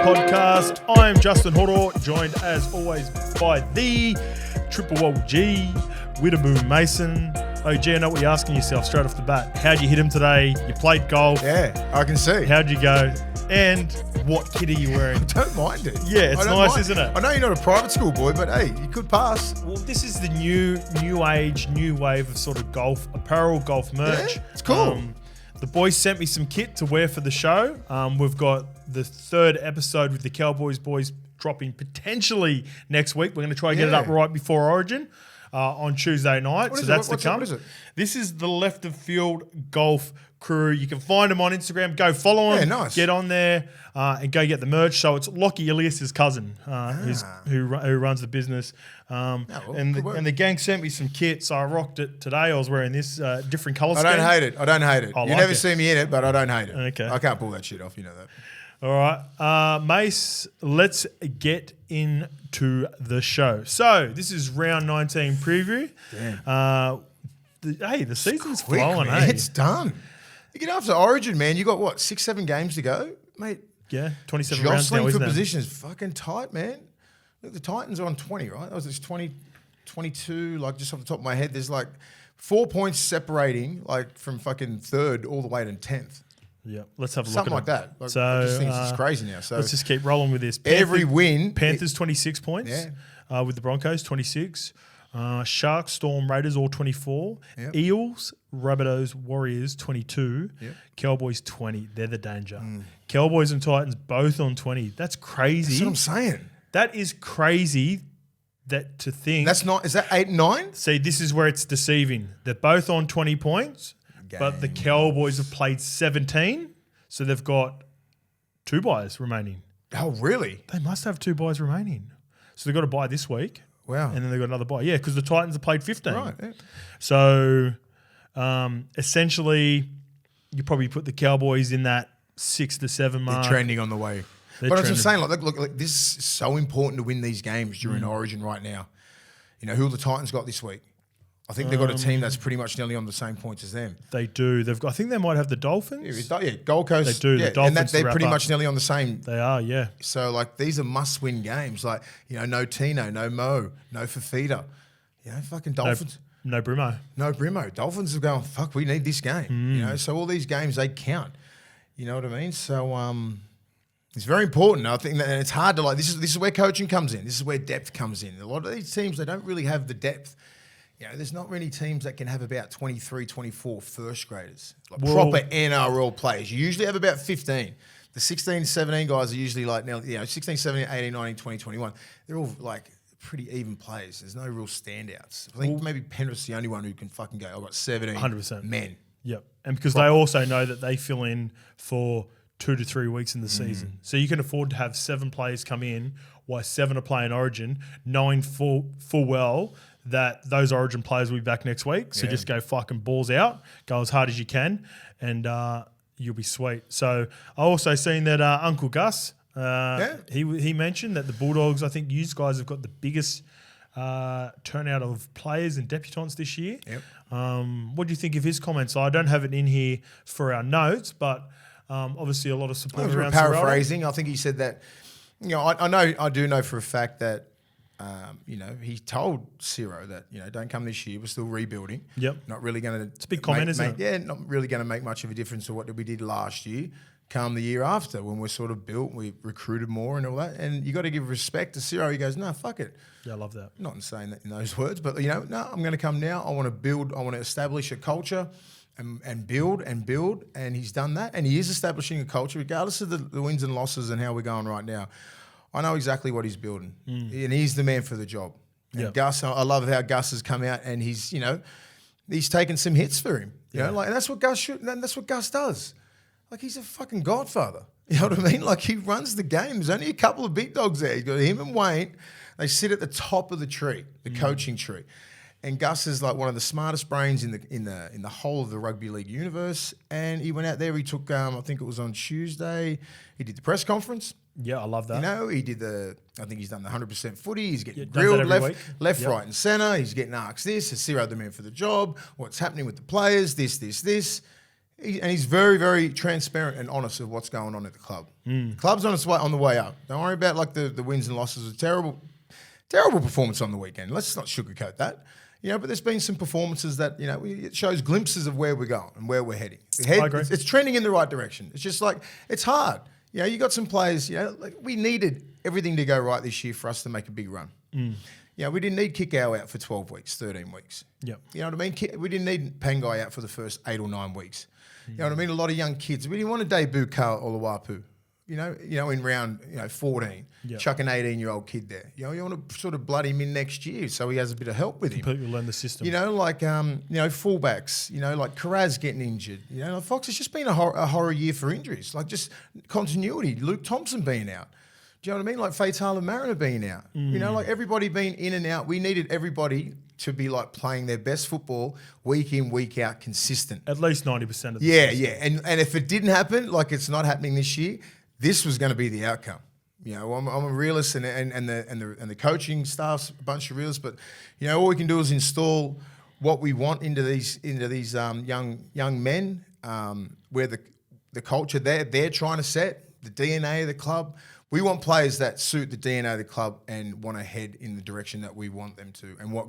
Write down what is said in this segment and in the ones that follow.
podcast. I am Justin Horo, joined as always by the Triple G, Willie Mason. Oh, gee, I know what you're asking yourself straight off the bat. How'd you hit him today? You played golf. Yeah, I can see. How'd you go? And what kit are you wearing? I don't mind it. Yeah, it's nice, isn't it? I know you're not a private school boy, but hey, you could pass. Well, this is the new age, new wave of sort of golf apparel, golf merch. Yeah, it's cool. The boys sent me some kit to wear for the show. We've got the third episode with the Cowboys boys dropping potentially next week. We're going to try and get it up right before Origin on Tuesday night. So that's to come. What is it? This is the Left of Field Golf Crew. You can find them on Instagram. Go follow them. Yeah, nice. Get on there and go get the merch. So it's Lockie Elias's cousin who runs the business. And the gang sent me some kits. So I rocked it today. I was wearing this different colour scheme. I don't hate it. You never see me in it, but I don't hate it. Okay. I can't pull that shit off. You know that. All right. Mace, let's get into the show. So this is round 19 preview. Damn. The season's quick, flowing, man. hey? It's done. You get after Origin, man. You got what, 6-7 games to go, mate? Yeah, 27 rounds now, jostling isn't for it? position is fucking tight, man. Look, the Titans are on 20, right? That was just 20, 22, like just off the top of my head. There's like 4 points separating, like from fucking third all the way to 10th. Yeah, let's have a look Something at like that. Like, So I just think it's crazy now. So let's just keep rolling with this. every win. Panthers 26 points with the Broncos 26. Sharks, Storm, Raiders all 24. Yep. Eels, Rabbitohs, Warriors 22. Yep. Cowboys 20. They're the danger. Cowboys and Titans both on 20. That's crazy. That's what I'm saying. That is crazy. That to think. That's not. Is that 8 and 9? See, this is where it's deceiving. They're both on 20 points, but the Cowboys have played 17, so they've got 2 buys remaining. Oh, really? They must have 2 buys remaining. So they've got a buy this week. Wow. And then they've got another buy. Yeah, because the Titans have played 15. Right. Yeah. So essentially, you probably put the Cowboys in that 6 to 7 mark. They're trending on the way. They're But as I'm trending. saying, look, this is so important to win these games during Origin right now. You know, who have the Titans got this week? I think they've got a team that's pretty much nearly on the same points as them. They do. They've got. I think they might have the Dolphins. Yeah, Gold Coast. They do. The Dolphins and they're to pretty wrap much up. nearly on the same. They are, yeah. So, like, these are must-win games. Like, you know, no Tino, no Mo, no Fafita. You know, fucking Dolphins. No Brimo. No Brimo. Dolphins are going, fuck, we need this game. You know, so all these games, they count. You know what I mean? So, it's very important. I think that and it's hard to, like, this is where coaching comes in. This is where depth comes in. A lot of these teams, they don't really have the depth. You know, there's not many teams that can have about 23, 24 first graders, like proper NRL players. You usually have about 15. The 16, 17 guys are usually like, now, you know, 16, 17, 18, 19, 20, 21. They're all like pretty even players. There's no real standouts. I think maybe Penrith's the only one who can fucking go, I've got 17 100%. men. Yep. And because they also know that they fill in for 2 to 3 weeks in the season. So you can afford to have 7 players come in while 7 are playing Origin, knowing full well that those Origin players will be back next week. So just go fucking balls out, go as hard as you can, and you'll be sweet. So I also seen that Uncle Gus, he mentioned that the Bulldogs, I think you guys have got the biggest turnout of players and debutants this year. Yep. What do you think of his comments? I don't have it in here for our notes, but obviously a lot of support around Paraphrasing, I think he said that, you know, I do know for a fact that, you know, he told Ciro that, you know, don't come this year. We're still rebuilding. Yep. Not really going to. It's a big comment, isn't it? Yeah, not really going to make much of a difference to what we did last year. Come the year after when we're sort of built, we recruited more and all that. And you got to give respect to Ciro. He goes, no, fuck it. Yeah, I love that. Not saying that in those words, but, you know, no, I'm going to come now. I want to build. I want to establish a culture and build. And he's done that. And he is establishing a culture regardless of the wins and losses and how we're going right now. I know exactly what he's building, and he's the man for the job. And Gus, I love how Gus has come out and he's, you know, he's taken some hits for him. You know, like, and that's what Gus should. That's what Gus does. Like, he's a fucking godfather. You know what I mean? Like, he runs the game. There's only a couple of big dogs there. He's got him and Wayne. They sit at the top of the tree, the coaching tree. And Gus is like one of the smartest brains in the whole of the rugby league universe. And he went out there. He took, I think it was on Tuesday. He did the press conference. Yeah, I love that. You know, he did I think he's done the 100% footy. He's getting does that grilled every left, week. right and centre. He's getting asked this. Is Ciro the man for the job? What's happening with the players? This. he's very, very transparent and honest of what's going on at the club. The club's on the way up. Don't worry about like the wins and losses. A terrible performance on the weekend. Let's not sugarcoat that. But there's been some performances that, it shows glimpses of where we're going and where we're heading. I agree. It's trending in the right direction. It's just like, it's hard. You got some players, like we needed everything to go right this year for us to make a big run. We didn't need Kikau out for 12 weeks, 13 weeks. Yep. You know what I mean? We didn't need Pangai out for the first 8 or 9 weeks. You know what I mean? A lot of young kids. We didn't want to debut Carl Oluwapu, in round 14, chuck an 18-year-old kid there. You want to sort of blood him in next year so he has a bit of help with him. Completely learn the system. Fullbacks, like Karaz getting injured. Fox, it's just been a horror year for injuries. Like just continuity. Luke Thompson being out. Do you know what I mean? Like Faitala Mariner being out. Like everybody being in and out. We needed everybody to be like playing their best football week in, week out, consistent. At least 90% of the season. Yeah. And if it didn't happen, like it's not happening this year, this was going to be the outcome. I'm a realist, and the coaching staff's a bunch of realists. But all we can do is install what we want into these young men, where the culture they're trying to set, the DNA of the club. We want players that suit the DNA of the club and want to head in the direction that we want them to. And what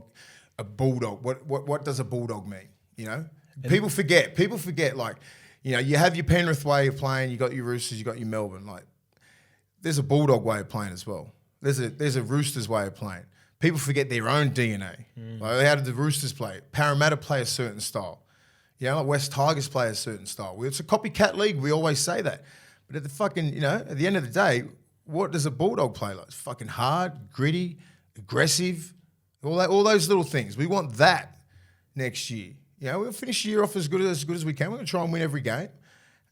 a bulldog, what does a bulldog mean? People forget. Like, you have your Penrith way of playing. You got your Roosters. You got your Melbourne. Like, there's a bulldog way of playing as well. There's a Roosters way of playing. People forget their own DNA. Like, how did the Roosters play? Parramatta play a certain style. Like West Tigers play a certain style. It's a copycat league. We always say that. But at the end of the day, what does a bulldog play like? It's fucking hard, gritty, aggressive, all those little things. We want that next year. We'll finish the year off as good as we can. We're going to try and win every game,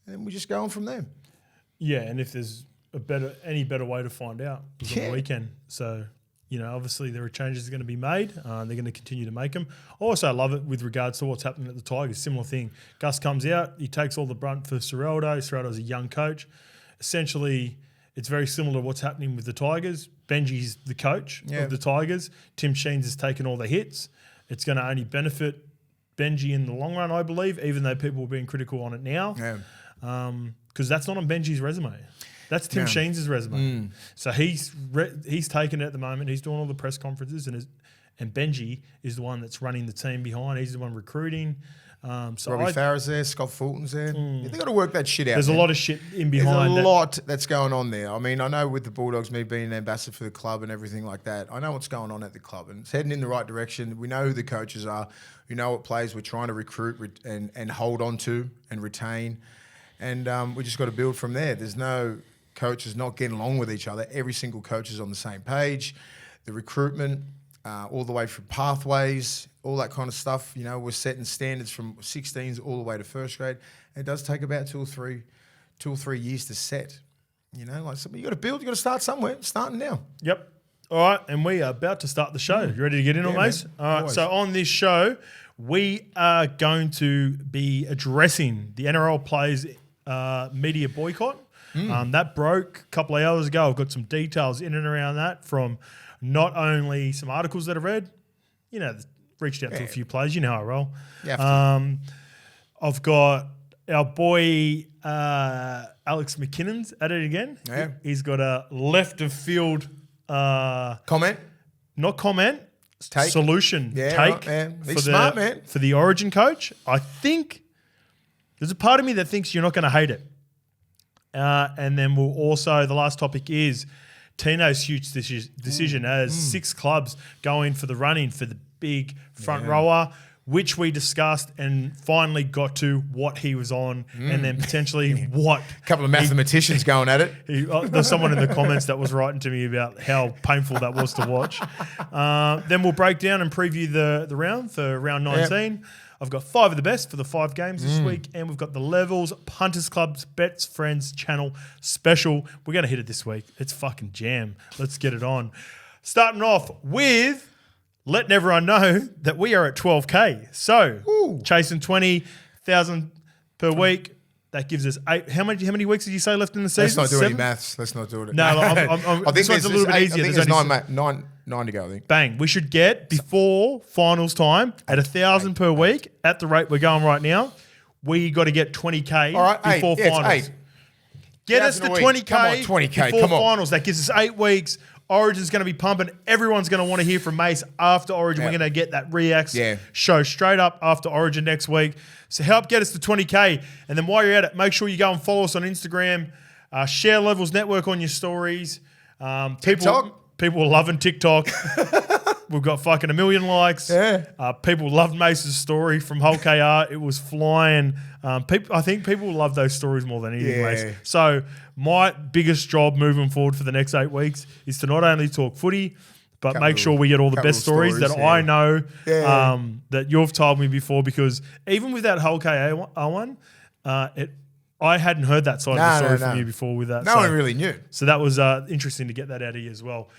and then we just go on from there. Yeah, and if there's any better way to find out is on the weekend. So, obviously there are changes going to be made. They're going to continue to make them. I also love it with regards to what's happening at the Tigers. Similar thing. Gus comes out. He takes all the brunt for Serraldo. Serraldo's a young coach. Essentially, it's very similar to what's happening with the Tigers. Benji's the coach of the Tigers. Tim Sheens has taken all the hits. It's going to only benefit Benji in the long run, I believe, even though people are being critical on it now. Because that's not on Benji's resume. That's Tim Sheens' resume. So he's taken it at the moment. He's doing all the press conferences, and Benji is the one that's running the team behind. He's the one recruiting. Robbie Farah's there, Scott Fulton's there. They've got to work that shit out. There's a lot of shit in behind. There's a lot that's going on there. I mean, I know with the Bulldogs, me being an ambassador for the club and everything like that, I know what's going on at the club, and it's heading in the right direction. We know who the coaches are. We know what players we're trying to recruit and hold on to and retain. And we just got to build from there. There's no coaches not getting along with each other. Every single coach is on the same page. The recruitment, all the way from pathways, all that kind of stuff. We're setting standards from 16s all the way to first grade. It does take about 2 or 3 years to set. Like something you got to build. You got to start somewhere. Starting now. Yep. All right, and we are about to start the show. You ready to get in on, Mace? All right. Always. So on this show, we are going to be addressing the NRL players' media boycott. That broke a couple of hours ago. I've got some details in and around that from not only some articles that I've read, reached out to a few players. You know how I roll. I've got our boy Alex McKinnon's at it again. Yeah. He's got a left of field comment. Not comment. Take. Solution. Yeah, take. Right, man. Be smart, man. For the Origin coach. I think there's a part of me that thinks you're not going to hate it. And then we'll also, the last topic is TINO'S huge decision as 6 clubs going for the run-in for the big front rower, which we discussed and finally got to what he was on and then potentially what. A couple of mathematicians going at it. There's someone in the comments that was writing to me about how painful that was to watch. Then we'll break down and preview the round for round 19. Yep. I've got 5 of the best for the 5 games this week, and we've got the Levels Punters Club's Bets Friends channel special. We're going to hit it this week. It's fucking jam. Let's get it on. Starting off with letting everyone know that we are at 12K. So chasing 20,000 per week. That gives us 8. How many weeks did you say left in the season? Let's not do any maths. Let's not do it. No, I think it's a little bit easier. I think there's 9 to go, I think. Bang. We should get, before finals time, at 1,000 per week, at the rate we're going right now, we got to get 20K All right, before it's finals. 8. Get us to 20K, Come on, 20K, before come on. finals. That gives us 8 weeks. Origin's going to be pumping. Everyone's going to want to hear from Mace after Origin. Yeah. We're going to get that Reacts Yeah. show straight up after Origin next week. So help get us to 20K. And then while you're at it, make sure you go and follow us on Instagram. Share Levels Network on your stories. People are loving TikTok. We've got fucking 1 million likes. Yeah. People loved Mace's story from Whole KR. It was flying. I think people love those stories more than anything, Yeah. Mace. So my biggest job moving forward for the next 8 weeks is to not only talk footy, but make sure we get all the best stories that I know that you've told me before. Because even with that Whole KR one, I hadn't heard that side of the story from you before with that. No one really knew. So that was interesting to get that out of you as well.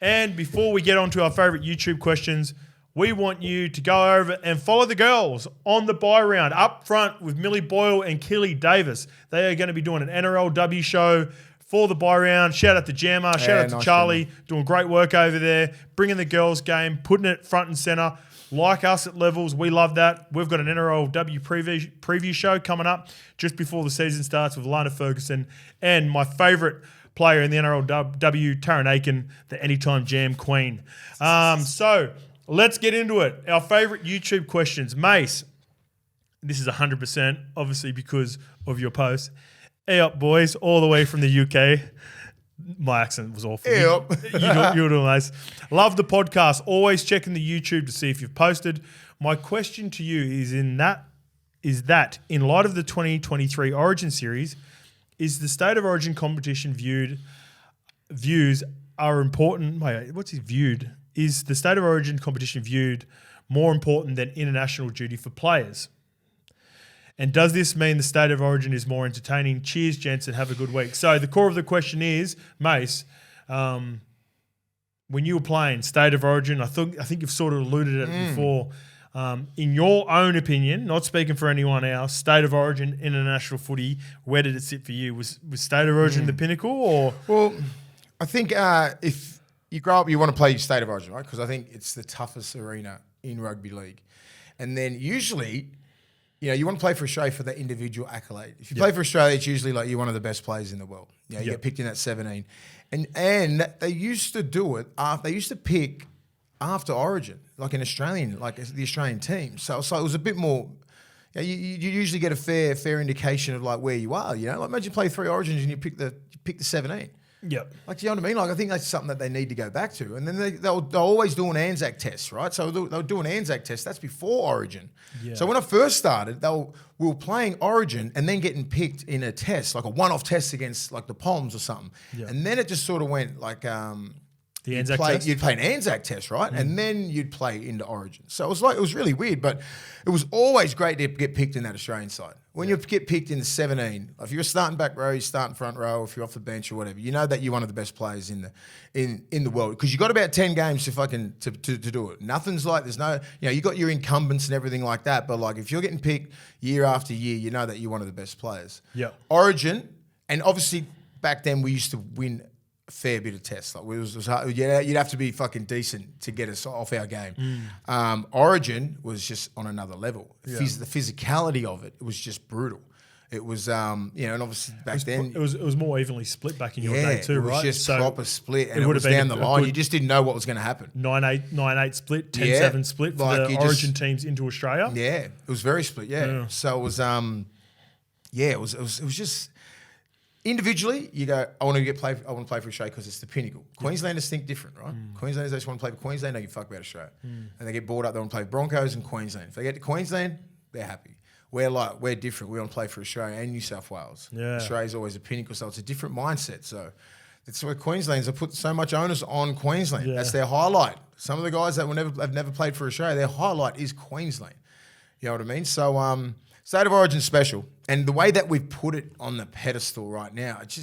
And before we get on to our favourite YouTube questions, we want you to go over and follow the girls on the bye round up front with Millie Boyle and Keely Davis. They are going to be doing an NRLW show for the bye round. Shout out to Jammer. Shout out to Charlie. Doing great work over there. Bringing the girls game. Putting it front and centre. Like us at Levels. We love that. We've got an NRLW preview show coming up just before the season starts with Lana Ferguson and my favourite player in the NRLW, Taryn Aiken, the Anytime Jam Queen. So let's get into it. Our favourite YouTube questions. Mace, this is 100%, obviously because of your post. Hey up, boys, all the way from the UK. My accent was awful. Hey up. You're doing nice. Love the podcast. Always checking the YouTube to see if you've posted. My question to you is that in light of the 2023 Origin series, is the state of Origin competition views are important? Wait, what's his viewed? Is the state of Origin competition viewed more important than international duty for players? And does this mean the state of Origin is more entertaining? Cheers, gents, and have a good week. So the core of the question is, Mace, when you were playing state of Origin, I think you've sort of alluded at it before. In your own opinion, not speaking for anyone else, state of Origin, international footy, where did it sit for you? Was state of Origin the pinnacle, or? Well, I think if you grow up, you want to play state of Origin, right? Because I think it's the toughest arena in rugby league. And then usually, you want to play for Australia for that individual accolade. If you play for Australia, it's usually like you're one of the best players in the world. You get picked in at 17. And they used to do it, they used to pick after Origin, like an Australian, like the Australian team. So it was a bit more, you usually get a fair indication of like where you are, Like imagine you play 3 Origins and you pick the 17. Yep. Like, you know what I mean? Like, I think that's something that they need to go back to. And then they'll always do an Anzac test, right? So they'll do an Anzac test. That's before Origin. Yeah. So when I first started, we were playing Origin and then getting picked in a test, like a one-off test against like the Palms or something. Yeah. And then it just sort of went like the Anzac test? You'd play an Anzac test, right? And then you'd play into Origin. So it was really weird, but it was always great to get picked in that Australian side. When you get picked in the 17, if you're starting back row, you're starting front row, if you're off the bench or whatever, you know that you're one of the best players in the world because you've got about 10 games to do it. Nothing's like there's no, you got your incumbents and everything like that, but like if you're getting picked year after year, you know that you're one of the best players. Yeah. Origin, and obviously back then we used to win a fair bit of tests. Like it was hard. You'd have to be fucking decent to get us off our game. Origin was just on another level. The physicality of it was just brutal. It was, and obviously back then it was more evenly split back in your day too, right? It was just proper split, and it was been down the line. You just didn't know what was going to happen. 9-8 split, 10-7 split for the Origin teams into Australia. Yeah, it was very split. Yeah. So it was, it was just. Individually, you go, I want to play for Australia because it's the pinnacle. Queenslanders think different, right? Queenslanders, they just want to play for Queensland, they give a fuck about Australia. And they get bored up, they want to play for Broncos and Queensland. If they get to Queensland, they're happy. We're different. We want to play for Australia and New South Wales. Yeah. Australia's always a pinnacle, so it's a different mindset. So that's why Queenslanders have put so much onus on Queensland. Yeah. That's their highlight. Some of the guys that have never played for Australia, their highlight is Queensland. You know what I mean? So State of Origin special, and the way that we've put it on the pedestal right now, it's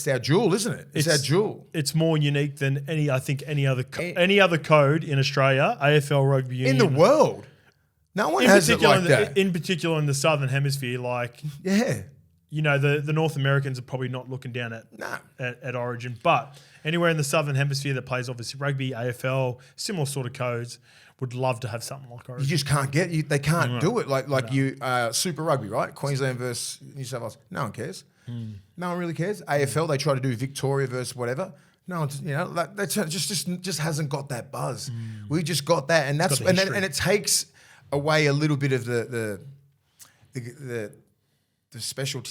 our jewel, isn't it? It's our jewel. It's more unique than any other code in Australia, AFL Rugby Union in the world. No one has it like that. In particular, in the Southern Hemisphere, the North Americans are probably not looking down at Origin, but anywhere in the Southern Hemisphere that plays obviously rugby, AFL, similar sort of codes, would love to have something like Origin. You just can't they can't do it. Super Rugby, right? Queensland versus New South Wales. No one cares. No one really cares. AFL, they try to do Victoria versus whatever. No, that just hasn't got that buzz. We just got that, and it takes away a little bit of the special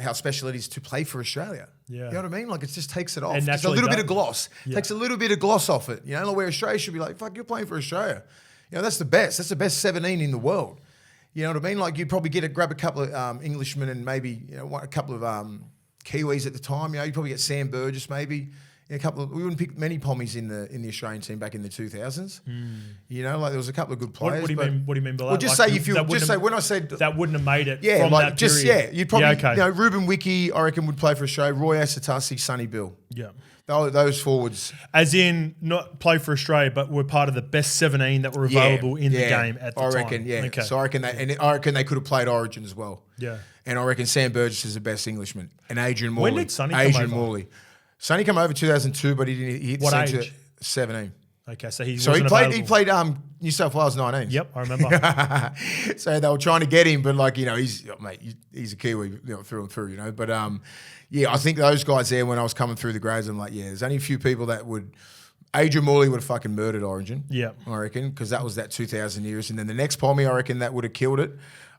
how special it is to play for Australia. Yeah. You know what I mean? Like, it just takes it off. And Just a little bit of gloss. Yeah. Takes a little bit of gloss off it. You know, where Australia should be like, fuck, you're playing for Australia. You know, that's the best. That's the best 17 in the world. You know what I mean? Like, you'd probably grab a couple of Englishmen and maybe, you know, a couple of Kiwis at the time. You know, you'd probably get Sam Burgess maybe. We wouldn't pick many pommies in the Australian team back in the 2000s. You know, like, there was a couple of good players. What do you mean by that? Well, just like, say when I said that wouldn't have made it. Yeah, from like that just period. you'd probably okay. you know, Ruben Wiki, I reckon, would play for Australia. Roy Asatasi, Sonny Bill. Yeah. Those forwards. As in, not play for Australia, but were part of the best 17 that were available in the game at the time. I reckon, yeah. Okay. So I reckon they could have played Origin as well. Yeah. And I reckon Sam Burgess is the best Englishman. And Adrian Morley. When did Sonny come over? Morley. Sonny came over 2002, but he hit What centre age? 17. Okay, so he played New South Wales 19. Yep, I remember. So they were trying to get him, but like, you know, he's a Kiwi, you know, through and through, you know. But yeah, I think those guys there, when I was coming through the grades, I'm like, yeah, there's only a few people that would. Adrian Morley would have fucking murdered Origin. Yeah, I reckon, because that was that 2000 years, and then the next Pommy, I reckon that would have killed it.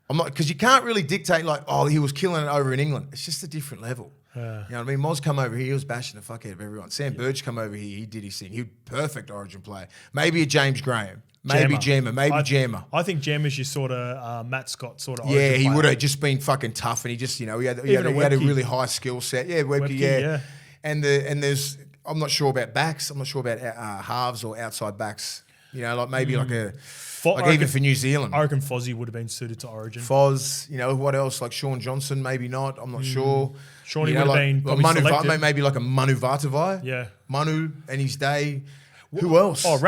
I'm not, because you can't really dictate like, oh, he was killing it over in England. It's just a different level. You know what I mean? Moz come over here, he was bashing the fuck out of everyone. Sam Burge come over here, he did his thing. He was perfect Origin player. Maybe a James Graham. Maybe Gemma. Gemma. I think Gemma's your sort of Matt Scott sort of. Yeah, he would have just been fucking tough, and he just, you know, he had a really high skill set. Yeah, Webke, yeah. And there's, I'm not sure about backs. I'm not sure about halves or outside backs. You know, like maybe like even for New Zealand. I reckon Fozzie would have been suited to Origin. Foz, you know, what else? Like Sean Johnson, maybe not. I'm not sure. Shawnee would have been probably selected. Maybe like a Manu Vatavai. Yeah. Manu and his day. Who else? Oh,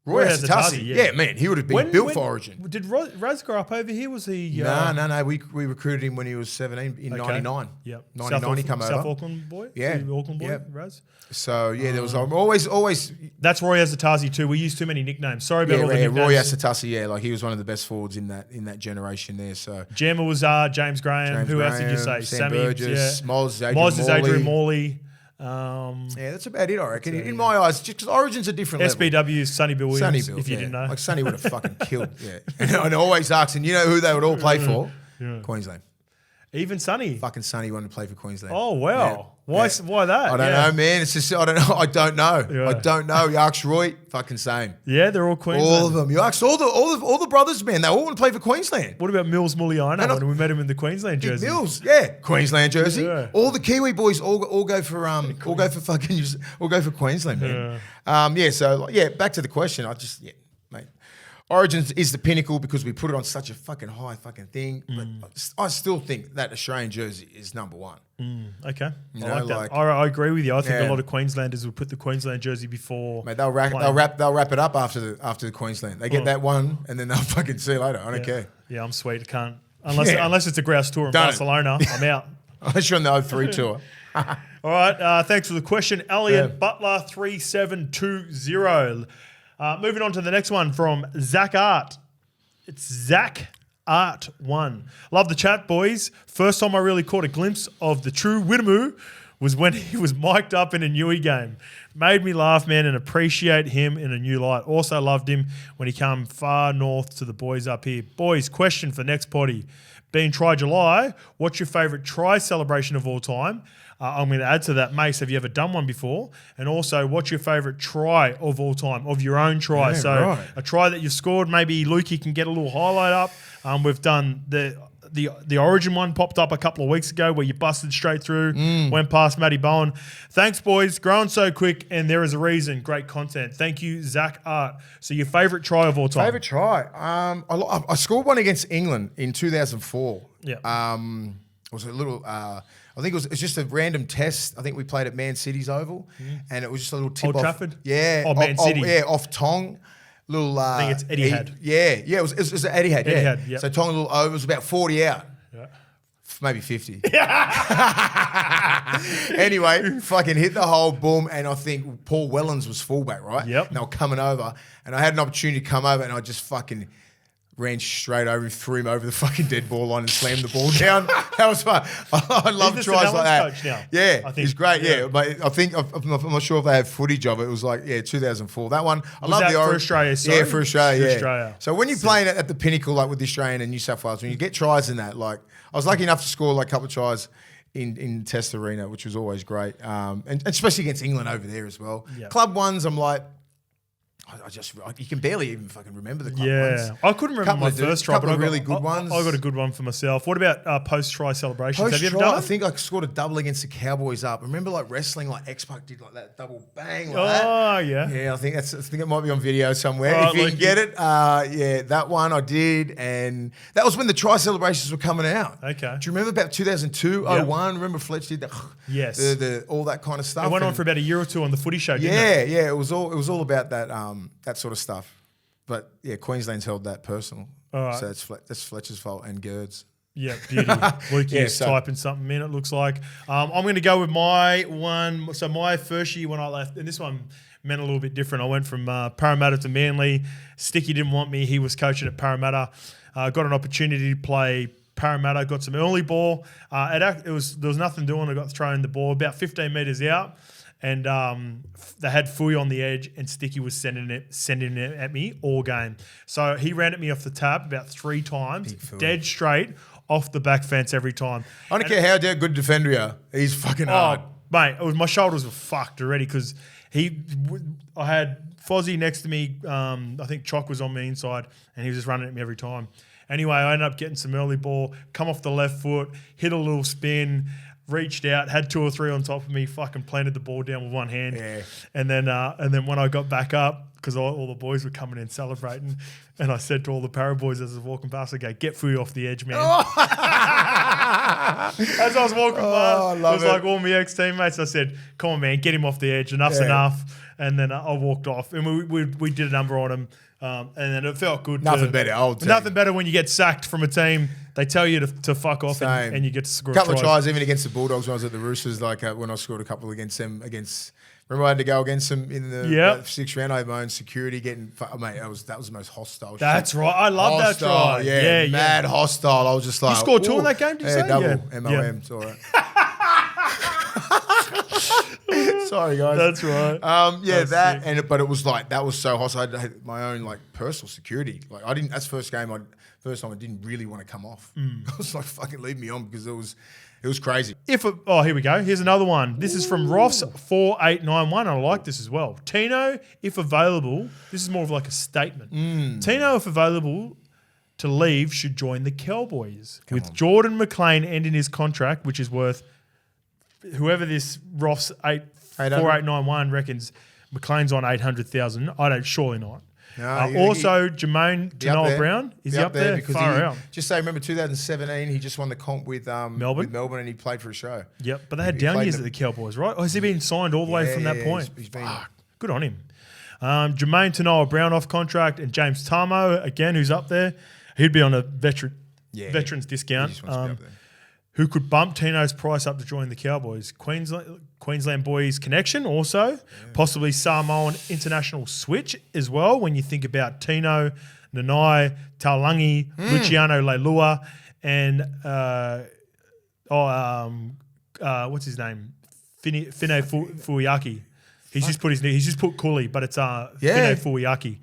Roy Asatasi. Yeah, man, he would have been built for Origin. Did Raz grow up over here? Was he? No. We recruited him when he was 17 in 99. Yep. 99 he come over. South Auckland boy? Yeah. Auckland boy, Raz? So, yeah, there was always... That's Roy Asatasi too. We used too many nicknames. Sorry about all the nicknames. Roy Asatasi, yeah. Like, he was one of the best forwards in that generation there, so... Gemma was James Graham. Who else did you say? Sam Burgess. Yeah. Moz is Adrian Morley. Yeah, that's about it, I reckon. In my eyes, just because Origin's a different level. SBW is Sonny Bill Williams, if you didn't know. Like, Sonny would have fucking killed, yeah. And always asking, you know who they would all play for? Yeah. Queensland. Even Sonny? Fucking Sonny wanted to play for Queensland. Oh, wow. Why that? I don't know, man. It's just, I don't know. Yeah. I don't know. You ask Roy, fucking same. Yeah, they're all Queensland. All of them. You ask all the brothers, man. They all want to play for Queensland. What about Mills Muliano when we met him in the Queensland jersey? Mills, yeah, Queensland jersey. Yeah. All the Kiwi boys all go for Queensland, man. Yeah. So back to the question. Mate. Origins is the pinnacle because we put it on such a fucking high fucking thing. But I still think that Australian jersey is number one. Okay. You I know, like that. I agree with you. I think a lot of Queenslanders would put the Queensland jersey before. Mate, they'll wrap it up after the Queensland. They get that one and then they'll fucking see you later. I don't care. Yeah, I'm sweet. I can't unless it's a grouse tour in Barcelona, I'm out. Unless you're on the 03 tour. All right. Thanks for the question. Elliot Butler 3720. Moving on to the next one from Zach Art. It's Zach Art 1. Love the chat, boys. First time I really caught a glimpse of the true Widemu was when he was mic'd up in a Newey game. Made me laugh, man, and appreciate him in a new light. Also loved him when he came far north to the boys up here. Boys, question for next potty. Being Try July, what's your favourite try celebration of all time? I'm going to add to that, Mace, have you ever done one before? And also, what's your favourite try of all time, of your own try? A try that you've scored, maybe Lukey can get a little highlight up. We've done the Origin one popped up a couple of weeks ago where you busted straight through, went past Matty Bowen. Thanks, boys. Growing so quick, and there is a reason. Great content. Thank you, Zach Art. So your favourite try of all time? Favourite try? I scored one against England in 2004. Yeah. It was a little... I think it was just a random test. I think we played at Man City's Oval, and it was just a little tip Old off. Trafford? Yeah. Oh, Man City. Off Tong. Little. I think it's Etihad. Yeah. It was Etihad. Etihad, yeah. So Tong a little over. It was about 40 out. Yeah. maybe 50. Anyway, fucking hit the hole, boom, and I think Paul Wellens was fullback, right? Yep. And they were coming over, and I had an opportunity to come over, and I just fucking ran straight over him, threw him over the fucking dead ball line and slammed the ball down. That was fun. I love tries like that. Coach now, yeah, I think. He's great. Yeah, but I think I'm not sure if they have footage of it. It was like 2004. That one. I love that the for Australia. Sorry? Yeah, for Australia. For yeah. Australia. So when you're playing at the pinnacle, like with the Australian and New South Wales, when you get tries in that, like I was lucky enough to score like a couple of tries in Test Arena, which was always great, and especially against England over there as well. Yep. Club ones, I'm like. You can barely even fucking remember the club ones. I couldn't remember my first try, but I got really good ones. I got a good one for myself. What about post-try celebrations? Have you ever Post-try, done I it? think I scored a double against the Cowboys up. Remember like wrestling, like X-Pac did like that double bang like that? Oh, yeah. Yeah, I think it might be on video somewhere. Oh, if you like can get it, yeah, that one I did. And that was when the try celebrations were coming out. Okay. Do you remember about 2002, Yep. 01? Remember Fletch did that? Yes. The all that kind of stuff. It went on for about a year or two on the footy show, didn't it? Yeah, it was all about that that sort of stuff. But yeah, Queensland's held that personal. All right. So that's Fletcher's fault and GOERGE. Yeah, beauty. Lukey's typing something in, it looks like. I'm going to go with my one. So my first year when I left, and this one meant a little bit different. I went from Parramatta to Manly. Sticky didn't want me. He was coaching at Parramatta. Got an opportunity to play Parramatta. Got some early ball. There was nothing doing. I got thrown the ball about 15 metres out. And they had Fui on the edge, and Sticky was sending it at me all game. So he ran at me off the tap about 3 times, dead straight off the back fence every time. I don't care how good defender you are. He's fucking hard. Mate, my shoulders were fucked already because I had Fozzie next to me. I think Chock was on me inside, and he was just running at me every time. Anyway, I ended up getting some early ball, come off the left foot, hit a little spin, reached out, had 2 or 3 on top of me, fucking planted the ball down with one hand. Yeah. And then when I got back up, because all the boys were coming in celebrating, and I said to all the Para boys as I was walking past, I go, get Fui off the edge, man. Oh. As I was walking past, it was like all my ex-teammates, I said, come on, man, get him off the edge. Enough's enough. And then I walked off, and we did a number on him. And then it felt good. Nothing better when you get sacked from a team. They tell you to fuck off and you get to score a couple of tries even against the Bulldogs when I was at the Roosters, like when I scored a couple against them. Remember I had to go against them in the 6th round. I had my own security getting, mate, that was the most hostile shit. That's right. I love that try. Yeah, mad hostile. I was just like, you scored 2 in that game, did you say? Double, MOM, it's all right. Sorry, guys. That's right. But it was like that was so hostile. I had my own like personal security. Like I didn't. That's first time I didn't really want to come off. I was like, fucking leave me on because it was crazy. Here we go. Here's another one. This is from Ross 4891. I like this as well. Tino, if available, this is more of like a statement. Tino, if available to leave, should join the Cowboys. With Jordan McLean ending his contract, which is worth. Whoever this Ross 4891 reckons McLean's on 800,000. I don't. Surely not. No, also, Jermaine Tanoa-Brown is he up there? Because Far out. Just say, remember 2017, he just won the comp with Melbourne, and he played for a show. Yep, but they had down years at the Cowboys, right? Or has he been signed all the way from that point? He's been good on him. Jermaine Tanoa-Brown off contract, and James Tamo again, who's up there. He'd be on a veterans discount. He just wants to be up there. Who could bump Tino's price up to join the Cowboys? Queensland Boys connection also. Possibly Samoan international switch as well when you think about Tino, Nanai, Taulangi, Luciano Leilua, and what's his name? Fine Fuiaki. He's just put Cooley, but it's Fine Fuiaki.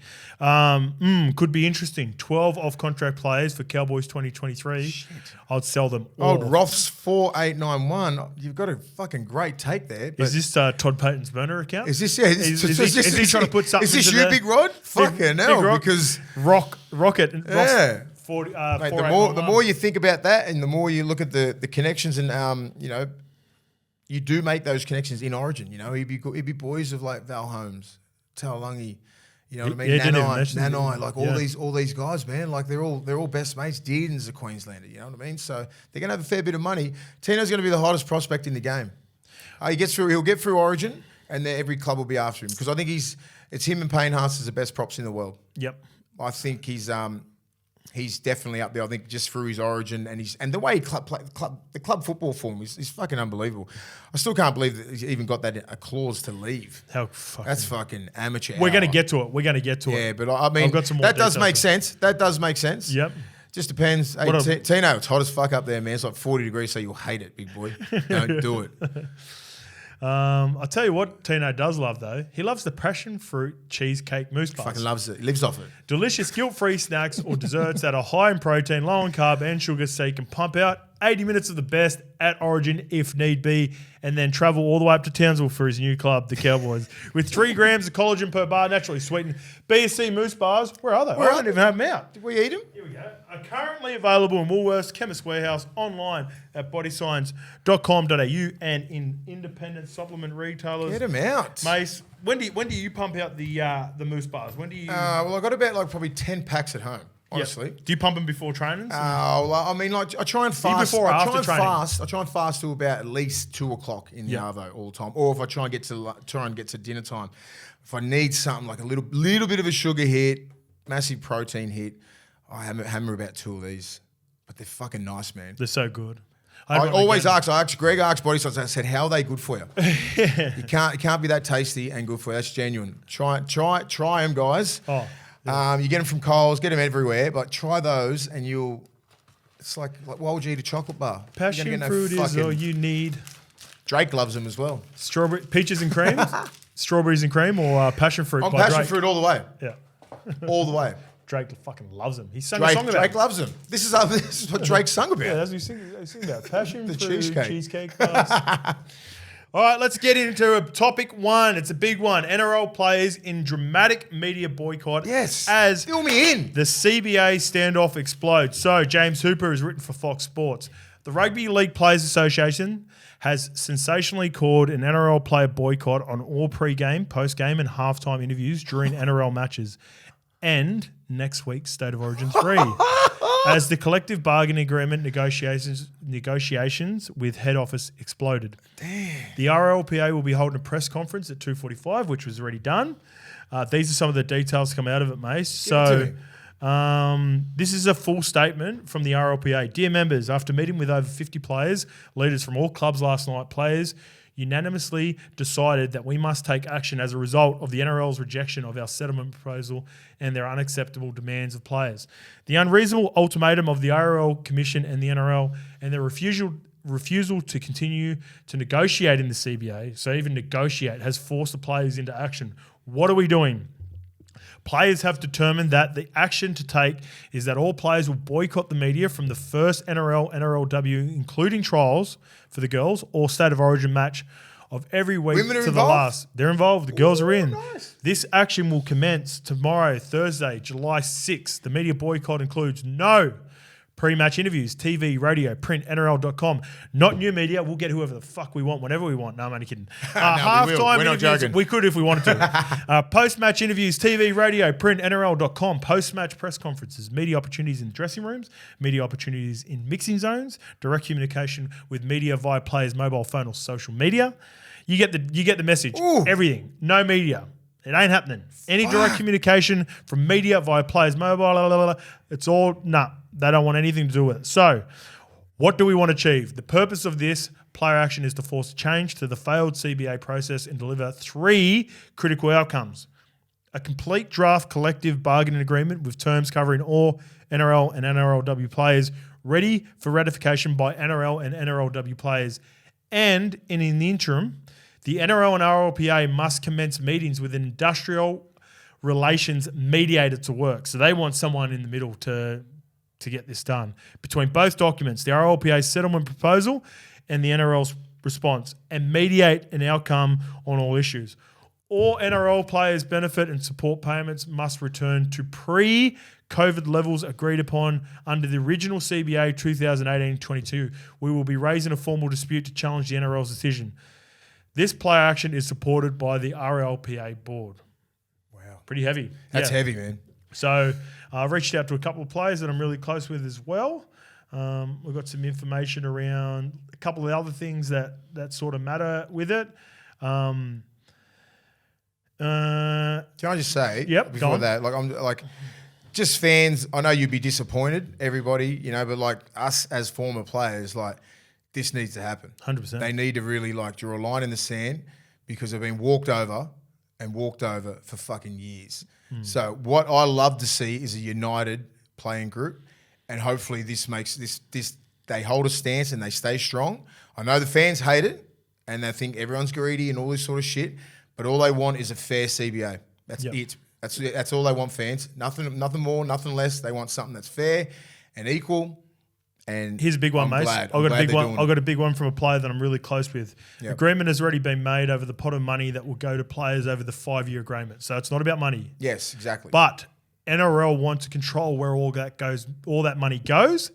Could be interesting. 12 off-contract players for Cowboys 2023. Shit. I'd sell them all. Old Roths 4891. You've got a fucking great take there. Is this Todd Payton's burner account? Is this? Is he trying to put something? Is this you, Big Rod? Fucking hell! Because Rocket. Yeah. Ross 40, mate, the more you think about that, and the more you look at the connections, and you do make those connections in Origin. He'd be boys of like Val Holmes, Taulangi, you know what I mean? Nanai, like all these guys, man. Like they're all best mates. Dearden's a Queenslander, you know what I mean? So they're gonna have a fair bit of money. Tino's gonna be the hottest prospect in the game. He'll get through Origin, and then every club will be after him because I think it's him and Payne Haas as the best props in the world. Yep. I think he's he's definitely up there. I think just through his origin and the way he the club football form is fucking unbelievable. I still can't believe that he's even got a clause to leave. That's fucking amateur. We're going to get to it. Yeah, but I mean, I've got some more that does make sense. That does make sense. Yep. Just depends. Hey, Tino, it's hot as fuck up there, man. It's like 40 degrees, so you'll hate it, big boy. Don't do it. I'll tell you what Tino does love, though. He loves the passion fruit cheesecake mousse bars. Fucking loves it. He lives off it. Delicious guilt-free snacks or desserts that are high in protein, low in carb and sugar, so you can pump out 80 minutes of the best at Origin if need be, and then travel all the way up to Townsville for his new club, the Cowboys. With 3 grams of collagen per bar, naturally sweetened. BSC mousse bars, where are they? I don't even have them out. Did we eat them? Here we go. Are currently available in Woolworths, Chemist Warehouse, online at bodyscience.com.au and in independent supplement retailers. Get them out. Mace, when do you pump out the mousse bars? When do you? Well, I got about probably 10 packs at home. Honestly, yep. Do you pump them before trainings? Well, I mean, I try and fast. Before or after training? I try and fast till about at least 2 o'clock in the arvo all the time. Or if I try and get to dinner time, if I need something like a little bit of a sugar hit, massive protein hit, I hammer about 2 of these. But they're fucking nice, man. They're so good. I always ask. Greg asked BodyScience. I said, "How are they good for you?" It can't be that tasty and good for you. That's genuine. Try them, guys. Oh. You get them from Coles, get them everywhere, but try those and it's like why would you eat a chocolate bar? Passion fruit is all you need. Drake loves them as well. Peaches and cream? Strawberries and cream or passion fruit? I'm by passion Drake? fruit all the way. Yeah. All the way. Drake fucking loves them. He sang a song about Drake loves them. This is what Drake sung about. Yeah, that's what he sing about. Passion The fruit, cheesecake bars. All right, let's get into topic 1. It's a big one. NRL players in dramatic media boycott. Yes. As fill me in. The CBA standoff explodes. So James Hooper has written for Fox Sports. The Rugby League Players Association has sensationally called an NRL player boycott on all pre-game, post-game and halftime interviews during NRL matches and next week's State of Origin 3. As the collective bargaining agreement negotiations with head office exploded. Damn. The RLPA will be holding a press conference at 2:45, which was already done. These are some of the details come out of it, Mace. So this is a full statement from the RLPA. Dear members, after meeting with over 50 players, leaders from all clubs last night, players unanimously decided that we must take action as a result of the NRL's rejection of our settlement proposal and their unacceptable demands of players. The unreasonable ultimatum of the RL Commission and the NRL and their refusal to continue to negotiate in the CBA, so even negotiate, has forced the players into action. What are we doing? Players have determined that the action to take is that all players will boycott the media from the first NRL, NRLW, including trials for the girls, or State of Origin match of every week to the last. They're involved. The girls are in. Nice. This action will commence tomorrow, Thursday, July 6th. The media boycott includes no pre-match interviews, TV, radio, print, NRL.com. Not new media. We'll get whoever the fuck we want, whenever we want. No, I'm only kidding. Halftime interviews. We could if we wanted to. Post-match interviews, TV, radio, print, NRL.com. Post-match press conferences, media opportunities in dressing rooms, media opportunities in mixing zones, direct communication with media via players' mobile phone or social media. You get the message. Ooh. Everything. No media. It ain't happening. Any direct communication from media via players' mobile, it's all nah. They don't want anything to do with it. So, what do we want to achieve? The purpose of this player action is to force a change to the failed CBA process and deliver 3 critical outcomes. A complete draft collective bargaining agreement with terms covering all NRL and NRLW players ready for ratification by NRL and NRLW players. And in the interim, the NRL and RLPA must commence meetings with an industrial relations mediator to work. So they want someone in the middle to get this done. Between both documents, the RLPA's settlement proposal and the NRL's response, and mediate an outcome on all issues. All NRL players' benefit and support payments must return to pre-COVID levels agreed upon under the original CBA 2018-22. We will be raising a formal dispute to challenge the NRL's decision. This player action is supported by the RLPA board. Wow. Pretty heavy. That's heavy, man. So I've reached out to a couple of players that I'm really close with as well. We've got some information around a couple of other things that sort of matter with it. Can I just say, before that, just fans, I know you'd be disappointed, everybody, you know, but like us as former players, like this needs to happen. 100%. They need to really like draw a line in the sand because they've been walked over for fucking years. So what I love to see is a united playing group, and hopefully this makes this they hold a stance and they stay strong. I know the fans hate it and they think everyone's greedy and all this sort of shit, but all they want is a fair CBA. That's it. That's all they want, fans. Nothing more, nothing less. They want something that's fair and equal. And here's a big one, mate. I've got a big one from a player that I'm really close with. Yep. Agreement has already been made over the pot of money that will go to players over the 5-year agreement. So it's not about money. Yes, exactly. But NRL wants to control where all that money goes,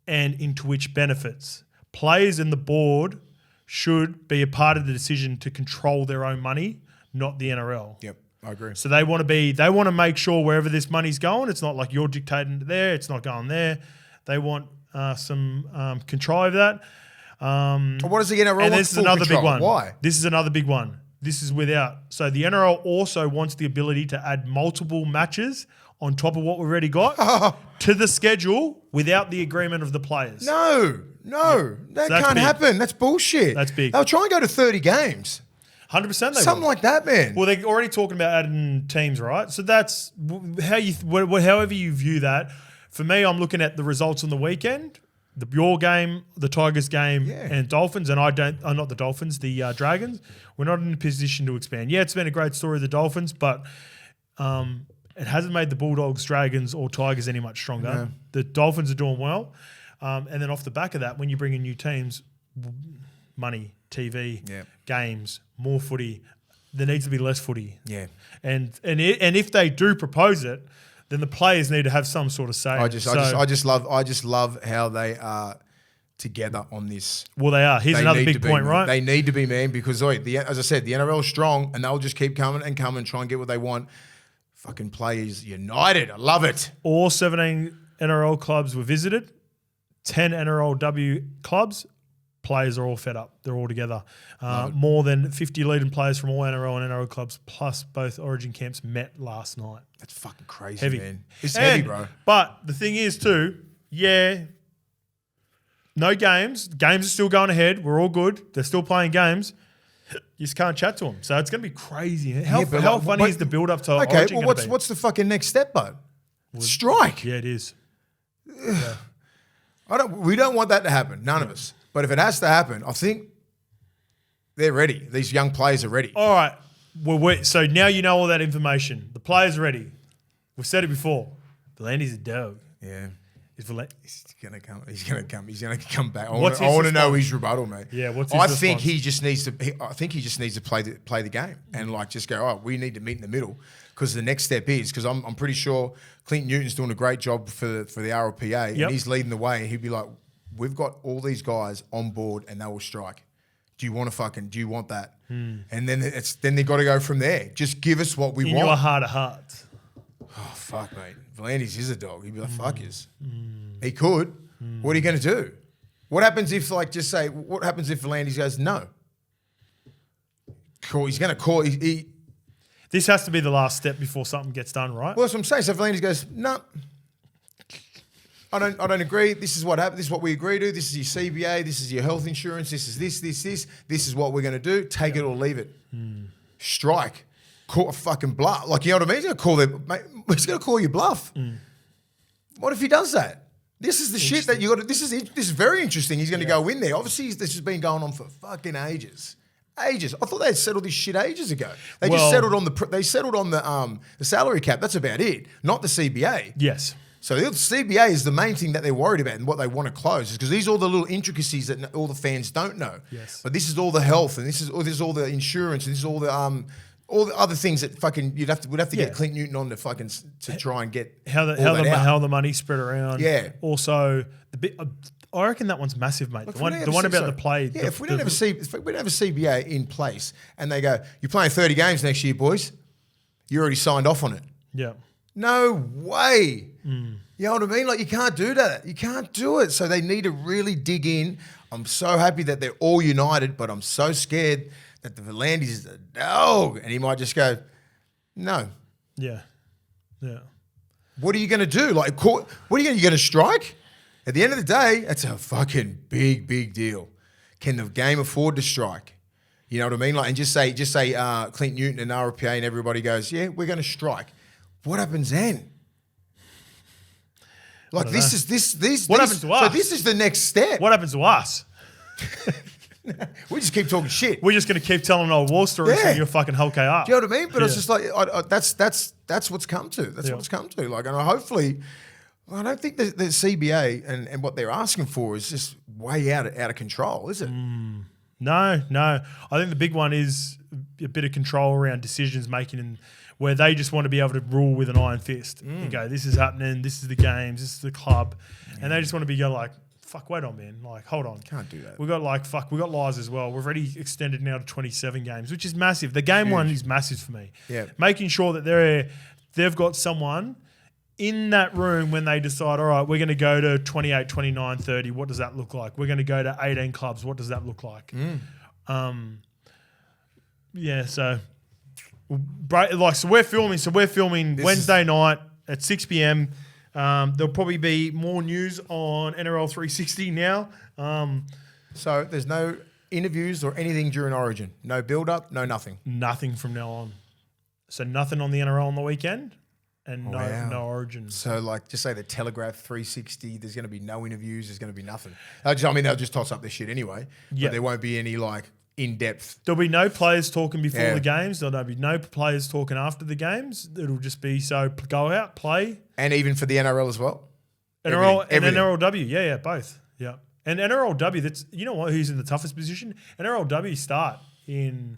and into which benefits. Players and the board should be a part of the decision to control their own money, not the NRL. Yep, I agree. So they want to make sure wherever this money's going, it's not like you're dictating there, it's not going there. They want some control over that. What does the NRL want? And this is another big one. Why? This is another big one. This is without. So the NRL also wants the ability to add multiple matches on top of what we've already got to the schedule without the agreement of the players. No, that can't happen. That's bullshit. That's big. They'll try and go to 30 games. 100% Something like that, man. Well, they're already talking about adding teams, right? So that's however you view that. For me, I'm looking at the results on the weekend, your game, the Tigers game, and Dolphins, and not the Dolphins, the Dragons. We're not in a position to expand. Yeah, it's been a great story of the Dolphins, but it hasn't made the Bulldogs, Dragons, or Tigers any much stronger. No. The Dolphins are doing well. And then off the back of that, when you bring in new teams, money, TV, games, more footy, there needs to be less footy. Yeah. And if they do propose it, then the players need to have some sort of say. I just love how they are together on this. Well, they are. Here's another big point, right? They need to be, man, because as I said, the NRL is strong, and they'll just keep coming and try and get what they want. Fucking players united. I love it. All 17 NRL clubs were visited. 10 NRLW clubs. Players are all fed up. They're all together. More than 50 leading players from all NRL and NRL clubs, plus both Origin camps, met last night. That's fucking crazy, man. It's heavy, bro. But the thing is, too, no games. Games are still going ahead. We're all good. They're still playing games. You just can't chat to them. So it's going to be crazy. How funny is the build-up to Origin? Okay, well, what's the fucking next step, bud? Strike. Yeah, it is. We don't want that to happen. None of us. But if it has to happen, I think they're ready. These young players are ready. All right. So now you know all that information. The players are ready. We've said it before. V'landys a dog. Yeah. He's gonna come. He's gonna come back. I What's want to know his rebuttal, mate. Yeah. What's his I response? think he just needs to play the game and like just go. Oh, we need to meet in the middle because the next step is because I'm pretty sure Clint Newton's doing a great job for the RLPA and he's leading the way. And he'd be like, we've got all these guys on board and they will strike. Do you want that? And then they got to go from there. Just give us what we want. In your heart of hearts. Oh, fuck, mate. V'landys is a dog. He'd be like, fuck yes. He could. What are you going to do? What happens if, what happens if V'landys goes, no? Cool. He's going to call. This has to be the last step before something gets done, right? Well, that's what I'm saying. So V'landys goes, no. I don't agree. This is what happened. This is what we agree to. This is your CBA. This is your health insurance. This is this. This is what we're going to do. Take it or leave it. Strike. Call a fucking bluff. Like, you know what I mean? He's going to call you bluff. What if he does that? This is the shit that you got to, this is very interesting. He's going to go in there. Obviously, this has been going on for fucking ages. Ages. I thought they had settled this shit ages ago. They just settled on the salary cap. That's about it. Not the CBA. Yes. So the CBA is the main thing that they're worried about and what they want to close is because these are all the little intricacies that all the fans don't know. Yes. But this is all the health and this is all the insurance and this is all the other things that fucking we'd have to get Clint Newton on to try and get how the money spread around. Yeah. Also, I reckon that one's massive, mate. The one about the play. Yeah. If we don't have a CBA in place and they go, you're playing 30 games next year, boys. You already signed off on it. Yeah. No way. You know what I mean? Like, you can't do that. You can't do it. So they need to really dig in. I'm so happy that they're all united, but I'm so scared that the V'landys is a dog. And he might just go, no. Yeah. Yeah. what are you going to do? Like, what are you going to strike? At the end of the day, that's a fucking big deal. Can the game afford to strike? You know what I mean? Like, and just say Clint Newton and RLPA and everybody goes, yeah, we're going to strike. What happens then? Like this is what happens to us? So this is the next step. What happens to us? We just keep talking shit. We're just going to keep telling our war stories and you're fucking Hulk up. Do you know what I mean? But it's just like that's what's come to. That's what's come to. Like, and hopefully, I don't think the CBA and what they're asking for is just way out of control, is it? No. I think the big one is a bit of control around decisions making, and where they just want to be able to rule with an iron fist and go, this is happening, this is the games, this is the club, and they just want to be like, fuck, wait on, man. Like, hold on. Can't do that. We got lies as well. We've already extended now to 27 games, which is massive. The game one is massive for me. Yeah. Making sure that they've got someone in that room when they decide, all right, we're going to go to 28, 29, 30. What does that look like? We're going to go to 18 clubs. What does that look like? So we're filming Wednesday night at 6 p.m. There'll probably be more news on NRL 360 now. So there's no interviews or anything during Origin? No build-up, no nothing? Nothing from now on. So nothing on the NRL on the weekend and no Origin. So like just say the Telegraph 360, there's going to be no interviews, there's going to be nothing. They'll just toss up this shit anyway. But there won't be any like in-depth. There'll be no players talking before the games. There'll be no players talking after the games. It'll just be go out, play. And even for the NRL as well? NRL and NRLW. Yeah, both. Yeah. And NRLW, that's, you know what, who's in the toughest position? NRLW start in...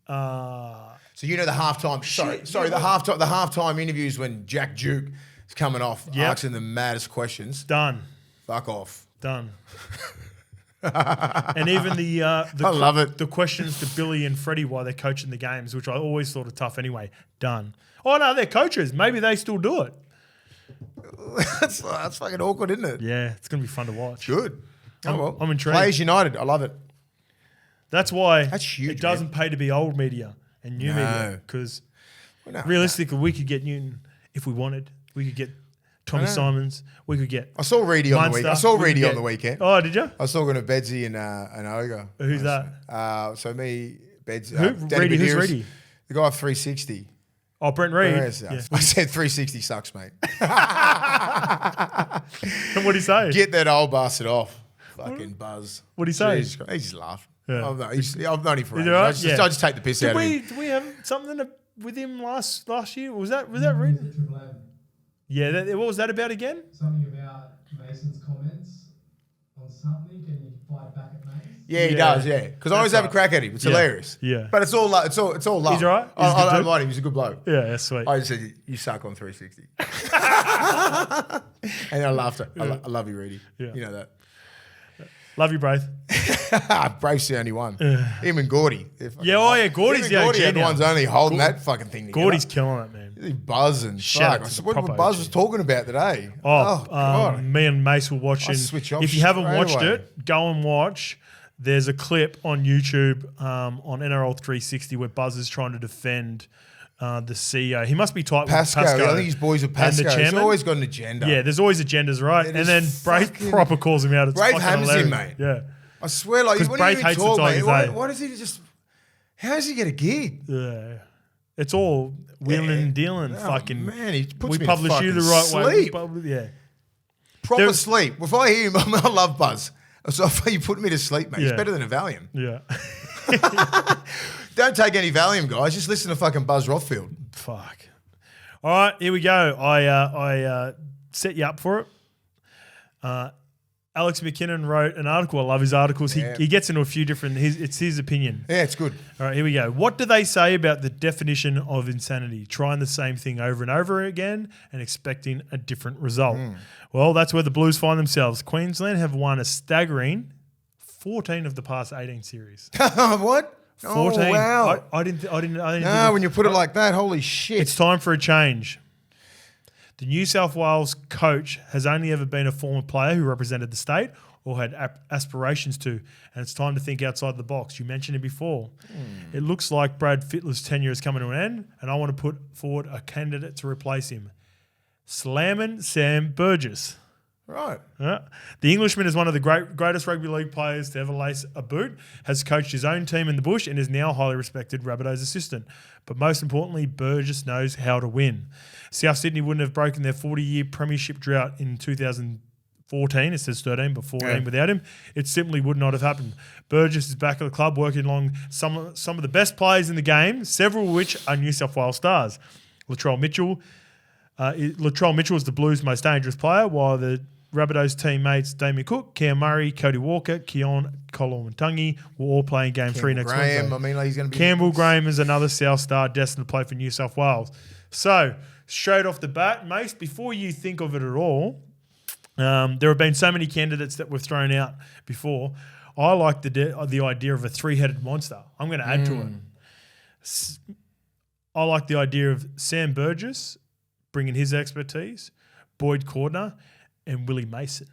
So you know the halftime... Sorry, the halftime interviews when Jack Duke is coming off asking the maddest questions. Done. Fuck off. Done. And even I love it. The questions to Billy and Freddie while they're coaching the games, which I always thought are tough anyway. Done. Oh no, they're coaches. Maybe they still do it. That's fucking awkward, isn't it? Yeah, it's gonna be fun to watch. Good. I'm intrigued. Players United, I love it. That's why that's huge. It doesn't pay to be old media and new media, because realistically, we could get Newton if we wanted. We could get Tommy Simons. We could get. I saw Reedy on the weekend. I saw Reedy on the weekend. Oh, did you? I saw going to Bedsy and Oga. Who's that? So me, Bedsy. Reedy? Who's Reedy? The guy off 360. Oh, Brent Reed. Yeah. I said 360 sucks, mate. And what'd he say? Get that old bastard off. Fucking buzz. What'd he say? He's just laughing. Yeah. I've known him for ages. Right? I just take the piss out of him. Did we have something with him last year? Was that Reed? Yeah, what was that about again? Something about Mason's comments on something. Can you fight back at Mason? Yeah, he does. Yeah, because I always have a crack at him. It's hilarious. Yeah, but it's all love. It's all love. He's all right. I don't mind him. He's a good bloke. Yeah, that's sweet. I just said you suck on 360, and I laughed. I love you, Reedy. Yeah. You know that. Love you, Braith. Braith's the only one. Him and Gordy. Gordy's the one's only holding that fucking thing together. Gordy's killing it, man. He's buzzing. Fuck. What Buzz was talking about today. God. Me and Mace were watching. If you haven't watched it, go and watch. There's a clip on YouTube on NRL 360 where Buzz is trying to defend the CEO. He must be tight with Pasco. I think his boys are Pasco. And the chairman. He's always got an agenda. Yeah, there's always agendas, right? And then Braith proper calls him out. It's Braith hammers him, mate. Yeah. I swear, like, what do you even talk, mate? Why does he just... How does he get a gig? Yeah. It's all wheeling and dealing. Fucking... Man, he puts we publish you the right way. Proper sleep. If I hear him, I love Buzz. So if you put me to sleep, mate, it's better than a Valium. Yeah. Don't take any Valium, guys. Just listen to fucking Buzz Rothfield. Fuck. All right, here we go. I set you up for it. Alex McKinnon wrote an article. I love his articles. He gets into a few different... It's his opinion. Yeah, it's good. All right, here we go. What do they say about the definition of insanity? Trying the same thing over and over again and expecting a different result. Well, that's where the Blues find themselves. Queensland have won a staggering 14 of the past 18 series. What? 14. Oh, wow. I didn't. No, when you put it like that, holy shit. It's time for a change. The New South Wales coach has only ever been a former player who represented the state or had aspirations to, and it's time to think outside the box. You mentioned it before. It looks like Brad Fittler's tenure is coming to an end, and I want to put forward a candidate to replace him. slamming Sam Burgess. Right. The Englishman is one of the greatest rugby league players to ever lace a boot, has coached his own team in the bush and is now highly respected Rabbitohs assistant. But most importantly, Burgess knows how to win. South Sydney wouldn't have broken their 40-year premiership drought in 2014. It says 13, but 14 without him. It simply would not have happened. Burgess is back at the club working along some of the best players in the game, several of which are New South Wales stars. Latrell Mitchell is the Blues' most dangerous player, while the Rabbitohs teammates Damien Cook, Cam Murray, Cody Walker, Keon Koloamatangi were all playing Game 3 next Wednesday. He's going to be... Campbell Graham is another South star destined to play for New South Wales. So, straight off the bat, Mace, before you think of it at all, there have been so many candidates that we've thrown out before. I like the idea of a three-headed monster. I'm going to add to it. I like the idea of Sam Burgess bringing his expertise, Boyd Cordner, and Willie Mason.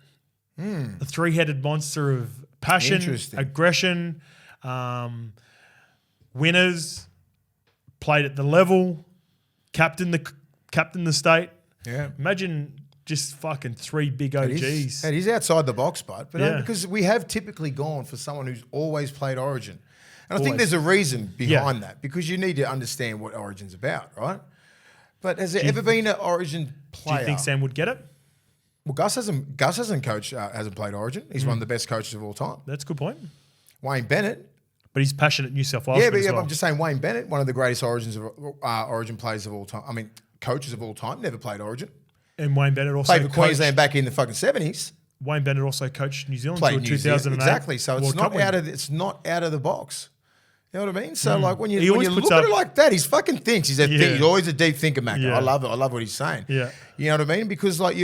A three-headed monster of passion, aggression, winners, played at the level, captain the state. Yeah. Imagine just fucking three big OGs. That is outside the box, but because we have typically gone for someone who's always played Origin. And I think there's a reason behind that, because you need to understand what Origin's about, right? But has there ever been an Origin player? Do you think Sam would get it? Well, Gus hasn't coached, hasn't played Origin. He's one of the best coaches of all time. That's a good point. Wayne Bennett. But he's passionate New South Wales. I'm just saying Wayne Bennett, one of the greatest Origin players of all time. I mean, coaches of all time, never played Origin. And Wayne Bennett also played for Queensland back in the fucking 70s. Wayne Bennett also coached New Zealand until 2008. Exactly. So it's not out of the box. You know what I mean? So like when you look at it like that, he fucking thinks he's always a deep thinker, Mac. Yeah. I love it. I love what he's saying. Yeah. You know what I mean? Because like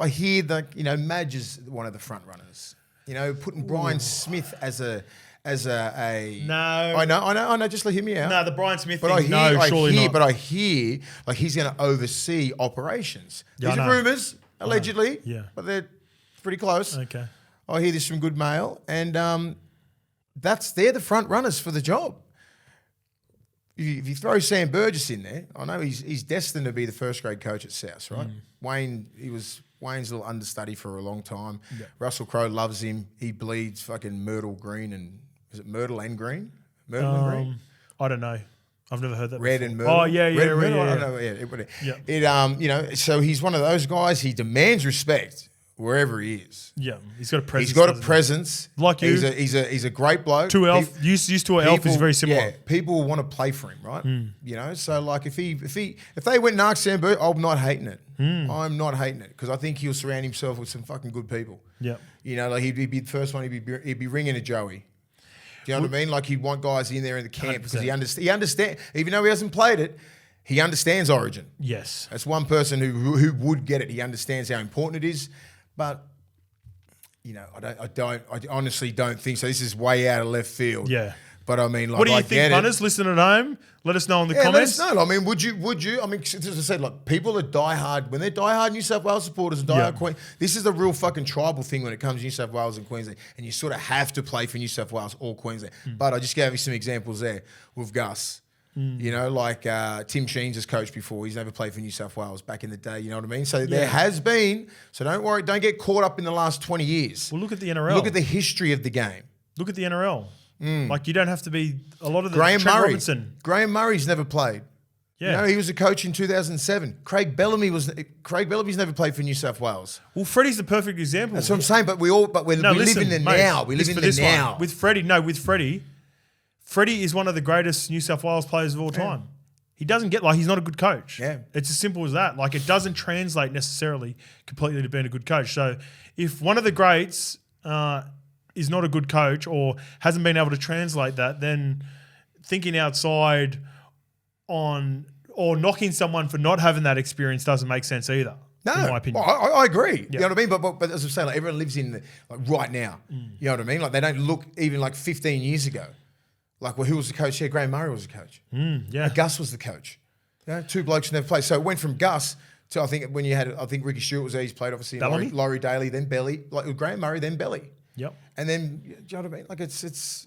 I hear that Madge is one of the front runners. Putting Brian Smith as a no. I know. Just hear me out. No, the Brian Smith but thing. Surely not. But I hear like he's going to oversee operations. These are rumours, allegedly. Yeah. But they're pretty close. Okay. I hear this from good mail, and they're the front runners for the job. If you throw Sam Burgess in there, I know he's destined to be the first grade coach at South, right? Wayne's little understudy for a long time. Yep. Russell Crowe loves him. He bleeds fucking Myrtle Green and is it Myrtle and Green? Myrtle and Green? I don't know. I've never heard that Red before. and Myrtle. Oh, yeah. I don't know. Yeah. So he's one of those guys. He demands respect wherever he is. Yeah, he's got a presence. He's got a presence. Like you. He's a great bloke. To Elf, used to an Elf is very similar. Yeah, people want to play for him, right? So like if they went and asked Sam Burgess, I'm not hating it. I'm not hating it because I think he'll surround himself with some fucking good people. Yeah. Like he'd be the first one. He'd be ringing a Joey. Do you know what I mean? Like he'd want guys in there in the camp 100%. because he understand. Even though he hasn't played it, he understands Origin. Yes. That's one person who would get it. He understands how important it is. But I honestly don't think so. This is way out of left field. Yeah. But I mean, like, what do you think, punters? Listen at home. Let us know in the comments. Let us know. I mean, would you? I mean, as I said, like people are diehard when they're diehard New South Wales supporters and diehard Queen. This is a real fucking tribal thing when it comes to New South Wales and Queensland, and you sort of have to play for New South Wales or Queensland. But I just gave you some examples there with Gus. Like Tim Sheens has coached before. He's never played for New South Wales back in the day. You know what I mean? So there has been. So don't worry. Don't get caught up in the last 20 years. Well, look at the NRL. Look at the history of the game. Look at the NRL. Like you don't have to be a lot of the Graham Murray's never played. Yeah. He was a coach in 2007. Craig Bellamy's never played for New South Wales. Well, Freddie's the perfect example. That's what I'm saying. But we live in the now. We live in the now. With Freddie is one of the greatest New South Wales players of all time. He doesn't get he's not a good coach. Yeah. It's as simple as that. Like it doesn't translate necessarily completely to being a good coach. So if one of the greats is not a good coach or hasn't been able to translate that, then thinking outside on or knocking someone for not having that experience doesn't make sense either. No, in my opinion. I agree. You know what I mean? But as I'm saying, like everyone lives in right now. You know what I mean? Like they don't look even like 15 years ago. Like, well, who was the coach? Yeah, Graham Murray was the coach. Gus was the coach. Two blokes never played. So it went from Gus to I think Ricky Stewart was there. He's played obviously. Laurie Daly, then Belly. Like Graham Murray, then Belly. Yep. And then, do you know what I mean? Like it's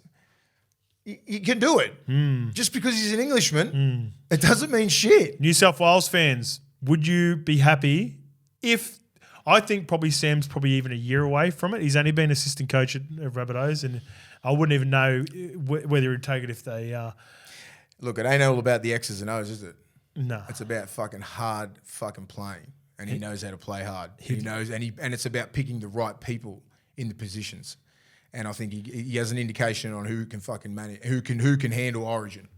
you can do it. Just because he's an Englishman, it doesn't mean shit. New South Wales fans, would you be happy if I think probably Sam's probably even a year away from it. He's only been assistant coach at Rabbitohs, and I wouldn't even know whether he'd take it if they. Look, it ain't all about the X's and O's, is it? No, it's about fucking hard fucking playing, and he knows how to play hard. He knows, and it's about picking the right people in the positions. And I think he has an indication on who can fucking manage, who can handle Origin.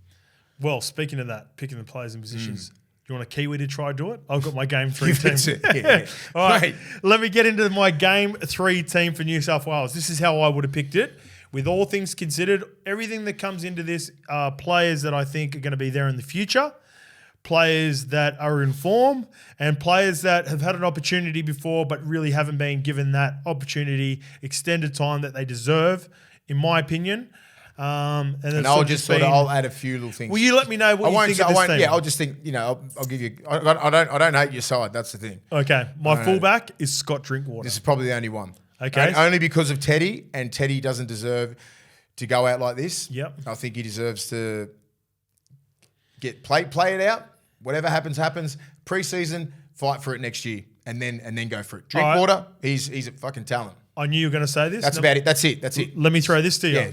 Well, speaking of that, picking the players and positions. You want a Kiwi to try do it? I've got my game 3 team. Yeah. All right, let me get into my game 3 team for New South Wales. This is how I would have picked it. With all things considered, everything that comes into this are players that I think are going to be there in the future, players that are in form, and players that have had an opportunity before but really haven't been given that opportunity, extended time that they deserve, in my opinion. And I'll just I'll add a few little things. Will you let me know what you think of this team? Yeah, I'll just think, I'll give you, I don't hate your side, that's the thing. Okay, my fullback is Scott Drinkwater. This is probably the only one. Okay. And only because of Teddy, and Teddy doesn't deserve to go out like this. Yep. I think he deserves to play it out. Whatever happens. Pre-season, fight for it next year, and then go for it. Drinkwater, he's a fucking talent. I knew you were going to say this. That's about it. That's it. Let me throw this to you. Yeah.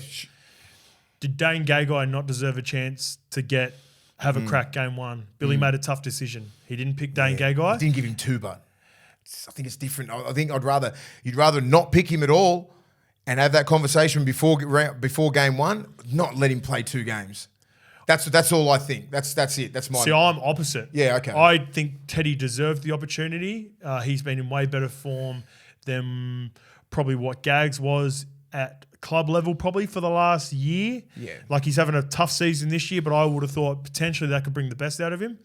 Did Dane Gagai not deserve a chance to have a crack game 1? Billy made a tough decision. He didn't pick Dane Gagai. He didn't give him 2, but I think it's different. I think you'd rather not pick him at all and have that conversation before game 1, not let him play 2 games. That's all I think. That's it. That's my. See, I'm opposite. Yeah, okay. I think Teddy deserved the opportunity. He's been in way better form than probably what Gags was at club level probably for the last year. Yeah. Like he's having a tough season this year, but I would have thought potentially that could bring the best out of him.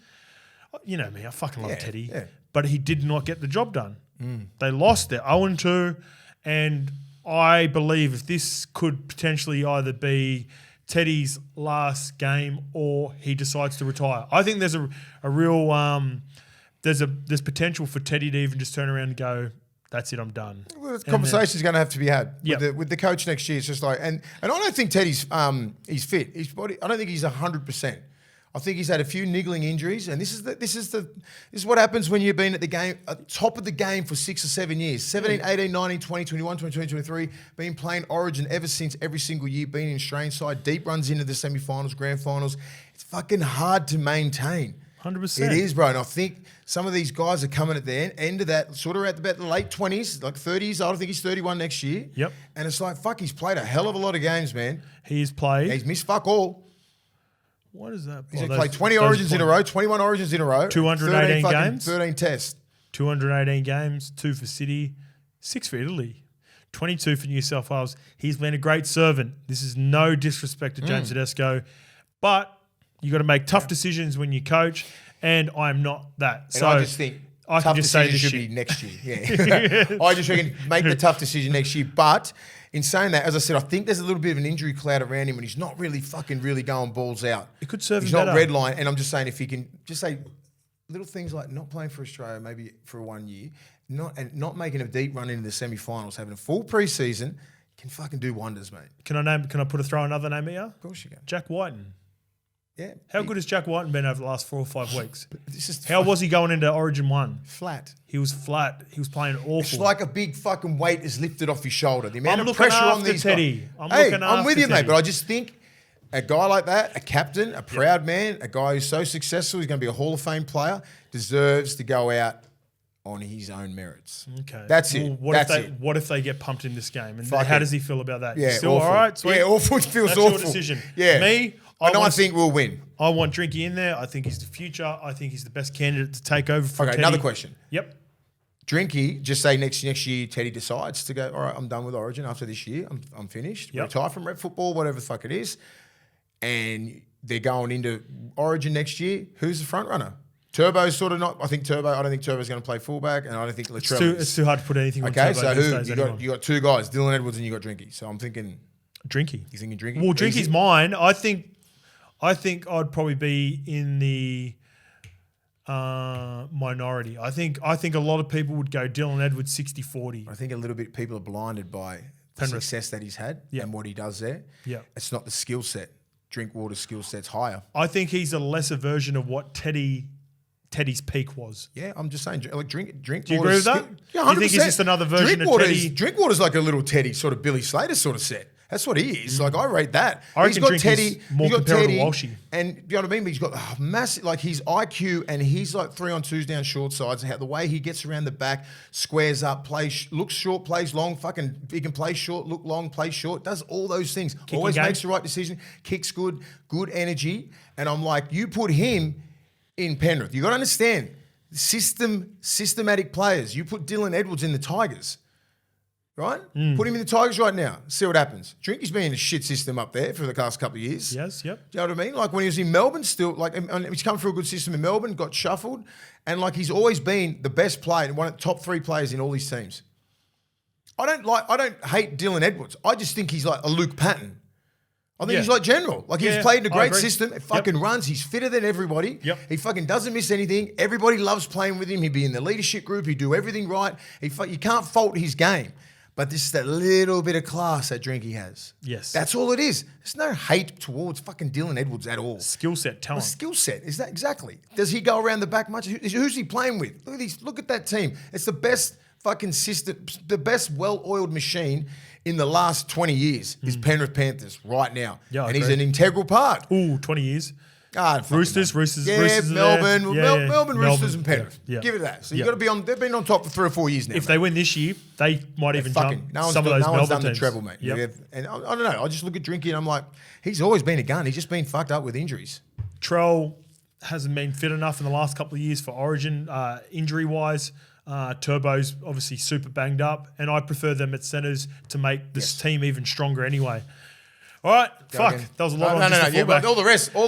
You know me, I fucking love Teddy. Yeah. But he did not get the job done. They lost. They're 0-2. And I believe if this could potentially either be Teddy's last game or he decides to retire. I think there's a real there's potential for Teddy to even just turn around and go, that's it, I'm done. Well, the conversation's going to have to be had with the coach next year. It's just like, and I don't think Teddy's he's fit. His body, I don't think he's 100%. I think he's had a few niggling injuries, and this is what happens when you've been at the game, at top of the game for 6 or 7 years. 17, 18, 19, 20, 21, 22, 23, been playing Origin ever since, every single year, been in Australian side, deep runs into the semi-finals, grand finals. It's fucking hard to maintain. 100%. It is, bro. And I think some of these guys are coming at the end of that, sort of at about the late 20s, like 30s. I don't think he's 31 next year. Yep. And it's like, fuck, he's played a hell of a lot of games, man. He's played. He's missed fuck all. What is that? He's played 20 Origins in a row, 21 Origins in a row. 218 games. 13 tests. 218 games, 2 for City, 6 for Italy, 22 for New South Wales. He's been a great servant. This is no disrespect to James Tedesco, but you got to make tough decisions when you coach, and I'm not that. And so I just think I can just say this should shit. be next year. Yeah. I just reckon make the tough decision next year. But in saying that, as I said, I think there's a little bit of an injury cloud around him, and he's not really going balls out. It could serve He's him not better. red line, and I'm just saying if he can just say little things like not playing for Australia maybe for 1 year, not making a deep run into the semi-finals, having a full pre-season, can fucking do wonders, mate. Can I throw another name at you? Of course you can. Jack Whiten. Yeah. How good has Jack Whiten been over the last 4 or 5 weeks? This is How was he going into Origin 1? flat. He was flat. He was playing awful. It's like a big fucking weight is lifted off his shoulder. The amount I'm of looking pressure on after these Teddy. guys. I'm with after you, mate. Teddy. But I just think a guy like that, a captain, a proud man, a guy who's so successful, he's going to be a Hall of Fame player, deserves to go out on his own merits. Okay. That's it. What if they get pumped in this game? And Fuck how it. does he feel about that? Yeah, Still awful. all right? Sweet? Yeah, awful. It feels That's awful. your decision. Yeah. Me, I think we'll win. I want Drinky in there. I think he's the future. I think he's the best candidate to take over for Okay, Teddy. another question. Yep. Drinky, just say next year Teddy decides to go, all right, I'm done with Origin after this year. I'm finished. Yep. Retire from rep football, whatever the fuck it is. And they're going into Origin next year. Who's the front runner? Turbo's sort of not. I don't think Turbo's going to play fullback, and I don't think Latrell. It's too hard to put anything on Okay, Turbo so these who days you anymore. got? You got 2 guys, Dylan Edwards, and you got Drinky. So I'm thinking Drinky. You thinking Drinky? Well, Drinky's Easy? mine. I think I'd probably be in the minority. I think a lot of people would go Dylan Edwards 60-40. I think a little bit people are blinded by the Penrith. success that he's had and what he does there. Yeah. It's not the skill set. Drinkwater's skill set's higher. I think he's a lesser version of what Teddy Teddy's peak was. Yeah, I'm just saying, like drink Do you agree with that? Yeah, 100%. Do you think it's just another version of Teddy? Drinkwater's like a little Teddy, sort of Billy Slater sort of set. That's what he is. Like, I rate that. I He's reckon got Drink Teddy. is more He's got comparable to Teddy, Walshy. and you know what I mean? But he's got massive, like his IQ, and he's like 3-on-2s down short sides. The way he gets around the back, squares up, looks short, plays long, he can play short, look long, play short, does all those things. Always game. makes the right decision, kicks good energy. And I'm like, you put him in Penrith. You got to understand, systematic players. You put Dylan Edwards in the Tigers. Right? Put him in the Tigers right now. See what happens. Drinky's been in a shit system up there for the last couple of years. Yes, yep. Do you know what I mean? Like when he was in Melbourne still, like he's come through a good system in Melbourne, got shuffled, and like he's always been the best player, one of the top 3 players in all these teams. I don't hate Dylan Edwards. I just think he's like a Luke Patton. I think he's like general. Like he's played in a great system. It fucking runs. He's fitter than everybody. Yep. He fucking doesn't miss anything. Everybody loves playing with him. He'd be in the leadership group. He'd do everything right. You can't fault his game. But this is that little bit of class that Drinky has. Yes. That's all it is. There's no hate towards fucking Dylan Edwards at all. Skill set, talent. Skill set, is that exactly? Does he go around the back much? Who's he playing with? Look at that team. It's the best fucking system, the best well-oiled machine in the last 20 years is Penrith Panthers right now. Yeah, and he's an integral part. Ooh, 20 years. Roosters. Yeah, Melbourne. There. Melbourne Roosters and Penrith. Yeah. Give it that. So you've got to be on. They've been on top for 3 or 4 years now. If they win this year, they might even jump some of those no one's Melbourne done the teams. treble, mate. Yep. And I don't know. I just look at Drinky and I'm like, he's always been a gun. He's just been fucked up with injuries. Trell hasn't been fit enough in the last couple of years for Origin, injury-wise. Turbo's obviously super banged up, and I prefer them at centres to make this team even stronger anyway. All right, Again. that was a lot. No. But all the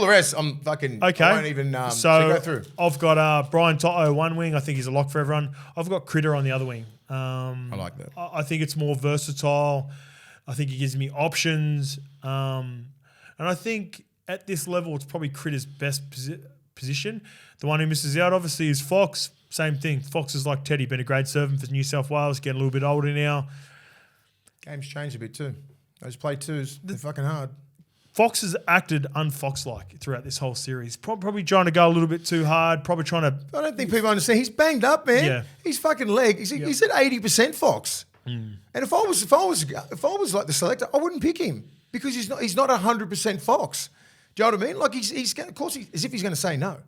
rest, I'm fucking. Okay. I won't even. So go through. I've got Brian Toto one wing. I think he's a lock for everyone. I've got Critter on the other wing. I like that. I think it's more versatile. I think he gives me options, and I think at this level, it's probably Critter's best position. The one who misses out, obviously, is Fox. Same thing. Fox is like Teddy, been a great servant for New South Wales, getting a little bit older now. Game's changed a bit too. Those play twos, they're fucking hard. Fox has acted un-Fox-like throughout this whole series. Probably trying to go a little bit too hard. Probably trying to. I don't think people understand. He's banged up, man. Yeah. He's fucking leg. He's at 80% Fox. And if I was like the selector, I wouldn't pick him because he's not 100% Fox. Do you know what I mean? Like he's of course as if he's going to say no.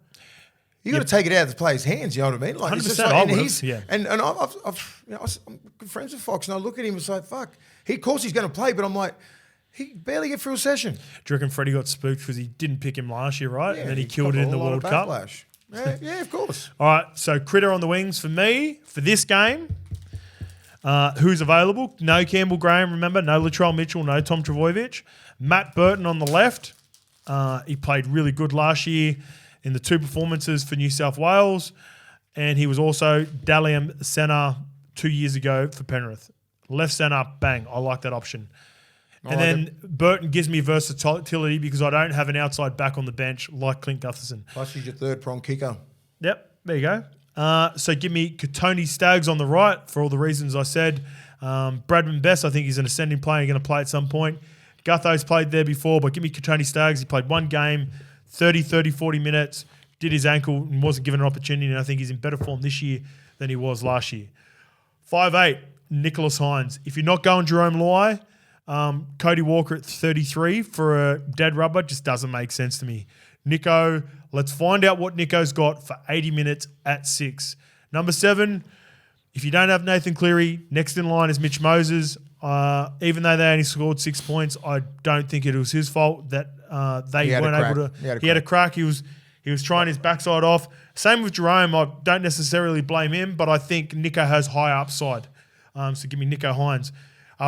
You got to take it out of the player's hands. You know what I mean? Like 100%. it's just like, I and would he's have, yeah. And I'm good friends with Fox, and I look at him and say, "Fuck." Of course he's going to play, but I'm like, he barely get through a session. Do you reckon Freddie got spooked because he didn't pick him last year, right? Yeah, and then he killed it in the World Cup. Yeah, of course. All right, so Critter on the wings for me for this game. Who's available? No Campbell Graham, remember? No Latrell Mitchell, no Tom Trbojevic. Matt Burton on the left. He played really good last year in the 2 performances for New South Wales. And he was also Dalian centre 2 years ago for Penrith. Left centre, bang. I like that option. And then Burton gives me versatility because I don't have an outside back on the bench like Clint Gutherson. Plus he's your third prong kicker. Yep, there you go. So give me Tony Staggs on the right for all the reasons I said. Bradman Best, I think he's an ascending player, going to play at some point. Gutho's played there before, but give me Tony Staggs. He played 1 game, 30, 40 minutes, did his ankle and wasn't given an opportunity, and I think he's in better form this year than he was last year. 5'8", Nicholas Hines. If you're not going Jerome Luai, Cody Walker at 33 for a dead rubber just doesn't make sense to me. Nico, let's find out what Nico's got for 80 minutes at 6. Number 7, if you don't have Nathan Cleary, next in line is Mitch Moses. Even though they only scored 6 points, I don't think it was his fault that they weren't able to. He had a crack. He was trying his backside off. Same with Jerome. I don't necessarily blame him, but I think Nico has high upside. So give me Nico Hines.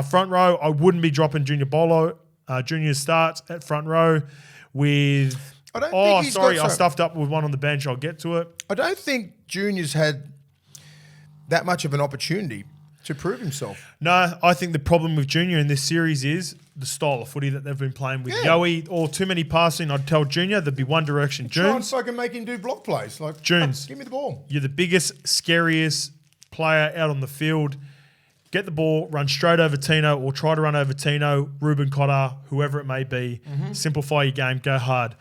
Front row, I wouldn't be dropping Junior Bolo. Junior starts at front row with. I stuffed up with one on the bench. I'll get to it. I don't think Junior's had that much of an opportunity to prove himself. No, I think the problem with Junior in this series is the style of footy that they've been playing with. Yowie or too many passing. I'd tell Junior there'd be one direction. Try and fucking make him do block plays. Like, Junes, give me the ball. You're the biggest, scariest player out on the field. Get the ball, run straight over Tino or try to run over Tino, Ruben Cotter, whoever it may be. Simplify your game, go hard.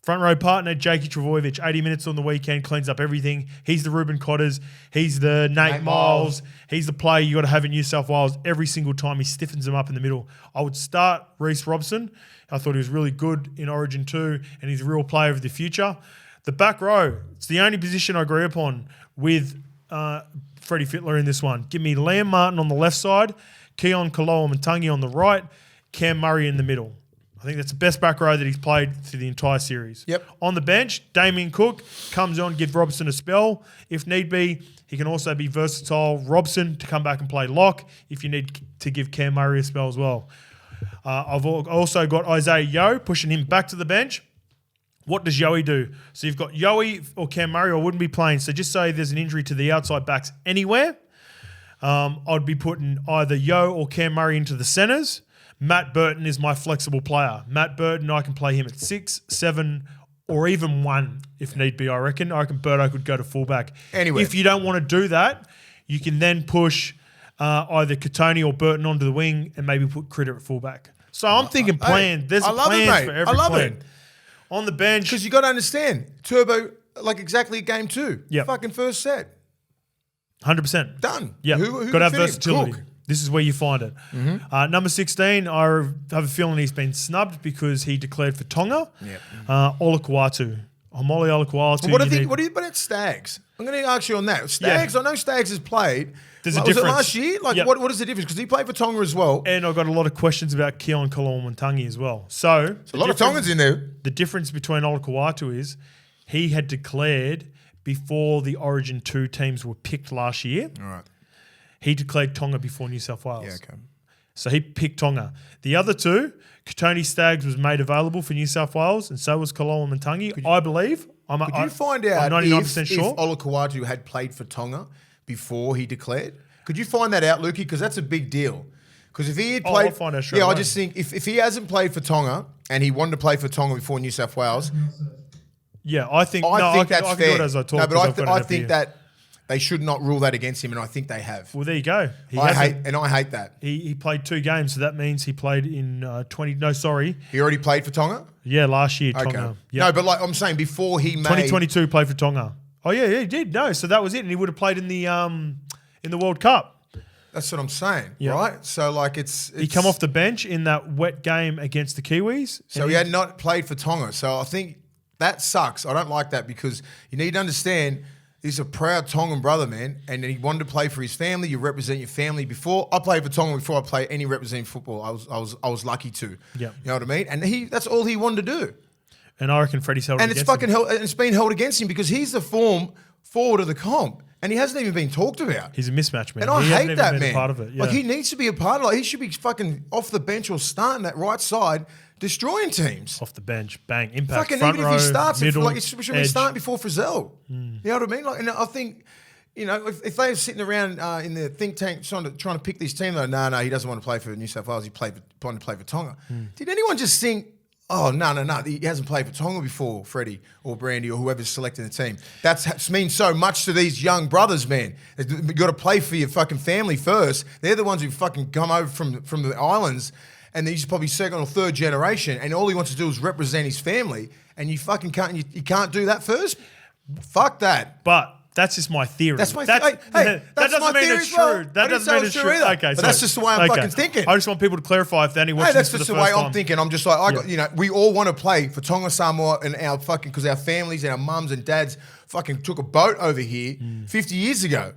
Front row partner, Jakey Travojevic, 80 minutes on the weekend, cleans up everything. He's the Ruben Cotters. He's the Nate Miles. He's the player you got to have in New South Wales every single time. He stiffens them up in the middle. I would start Reece Robson. I thought he was really good in Origin 2, and he's a real player of the future. The back row, it's the only position I agree upon with Freddie Fittler in this one. Give me Liam Martin on the left side, Keon Koloa-Matangi on the right, Cam Murray in the middle. I think that's the best back row that he's played through the entire series. Yep. On the bench, Damien Cook comes on, give Robson a spell if need be. He can also be versatile. Robson to come back and play lock if you need to give Cam Murray a spell as well. I've also got Isaiah Yeo, pushing him back to the bench. What does Yoey do? So you've got Yoey or Cam Murray, I wouldn't be playing. So just say there's an injury to the outside backs anywhere. I'd be putting either Yeo or Cam Murray into the centres. Matt Burton is my flexible player. Matt Burton, I can play him at 6, 7, or even 1 if need be, I reckon. I reckon Burto could go to fullback. Anyway. If you don't want to do that, you can then push either Katoni or Burton onto the wing and maybe put Critter at fullback. So I'm thinking plan. There's a plan for every plan. On the bench. Because you got to understand, Turbo, like exactly game 2. Yep. Fucking first set. 100%. Done. Yeah. Who Got to have can fit him? versatility. Cook. This is where you find it. Mm-hmm. Number 16, I have a feeling he's been snubbed because he declared for Tonga. Yep. Olakuatu. Homole Olakuatu. What about Stags? I'm going to ask you on that. Stags, I know Stags has played. There's a was difference. it last year? Like, Yep. what is the difference? Because he played for Tonga as well. And I've got a lot of questions about Keon Koloa-Matangi as well. So a lot of Tongans in there. The difference between Olakuatu is he had declared before the Origin 2 teams were picked last year. All right. He declared Tonga before New South Wales. Yeah, okay. So he picked Tonga. The other two, Katoni Staggs was made available for New South Wales, and so was Koloa-Matangi. I believe. Could you find out I'm 99% sure. if Olakuatu had played for Tonga before he declared? Could you find that out, Lukey? Because that's a big deal. Because if he had played... I'll find out straight Yeah, away. I just think if he hasn't played for Tonga and he wanted to play for Tonga before New South Wales... Yeah, I think... I think I that's can fair. do it as I talk. No, but I think think that they should not rule that against him, and I think they have. Well, there you go. I hate that. He played 2 games, so that means he played in 20... No, sorry. He already played for Tonga? Yeah, last year, Tonga. Okay. Yep. No, but like I'm saying, before he made... 2022 played for Tonga. Oh, yeah, he did. No, so that was it, and he would have played in the World Cup. That's what I'm saying, Yeah. right? So like it's... He come off the bench in that wet game against the Kiwis. So he had not played for Tonga. So I think that sucks. I don't like that because you need to understand he's a proud Tongan brother, man, and he wanted to play for his family. You represent your family. Before I played for Tonga, before I played any representing football, I was lucky to. Yeah. You know what I mean? And that's all he wanted to do. And I reckon Freddie's held And against it's fucking him. held, and it's been held against him because he's the forward of the comp. And he hasn't even been talked about. He's a mismatch, man. And I He hasn't hate even that, been man. a part of it. Yeah. Like, he needs to be a part of it. Like, he should be fucking off the bench or starting that right side, destroying teams. Off the bench, bang, impact, Fucking front even row, if he starts, middle, like, he should be edge. starting before Frizzell. You know what I mean? Like, and I think, you know, if they're sitting around in the think tank trying to pick this team, though, no, he doesn't want to play for New South Wales. He wanted to play for Tonga. Did anyone just think, oh, no, he hasn't played for Tonga before, Freddie or Brandy or whoever's selecting the team? That means so much to these young brothers, man. You've got to play for your fucking family first. They're the ones who fucking come over from the islands, and he's probably second or third generation, and all he wants to do is represent his family, and you fucking can't, you can't do that first? Fuck that. But that's just my theory. That's my that that's doesn't my mean theory it's as well. true. That I didn't doesn't say mean it it's was true true either. Okay, But that's just the way I'm fucking thinking. I just want people to clarify if they only watch this that's for the just first the way time. I'm thinking. I'm just like, you know, we all want to play for Tonga Samoa and our fucking, because our families and our mums and dads fucking took a boat over here 50 years ago.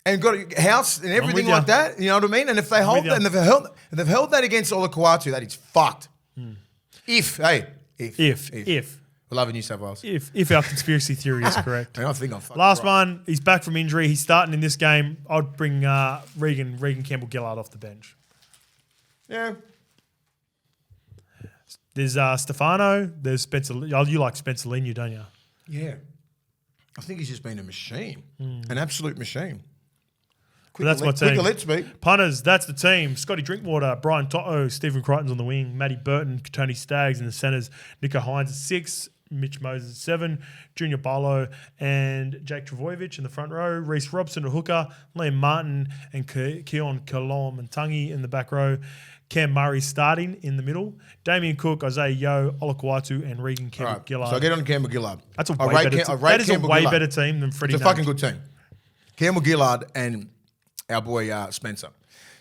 And got a house and everything with like that. You know what I mean? And if they hold that, and if they've held that against Olakuatu, that is fucked. If. We're loving New South Wales. If our conspiracy theory is correct. I think I'm fucking Last right. one, he's back from injury. He's starting in this game. I'd bring Regan Campbell-Gillard off the bench. Yeah. There's Stefano. There's Spencer. Oh, you like Spencer Linu, don't you? Yeah. I think he's just been a machine. An absolute machine. But that's my team. Quicker, let's be. Punters, that's the team. Scotty Drinkwater, Brian Toto, Stephen Crichton's on the wing, Matty Burton, Tony Staggs in the centres, Nico Hines at 6, Moses at 7, Junior Barlow and Jake Travojevic in the front row, Reece Robson at hooker, Liam Martin and Keon Kolomantangi in the back row, Cam Murray starting in the middle, Damien Cook, Isaiah Yeo, Olakwatu and Regan Campbell-Gillard. So I get on Campbell-Gillard. That's a way better team than Freddie. It's a fucking good team. Campbell-Gillard and our boy Spencer.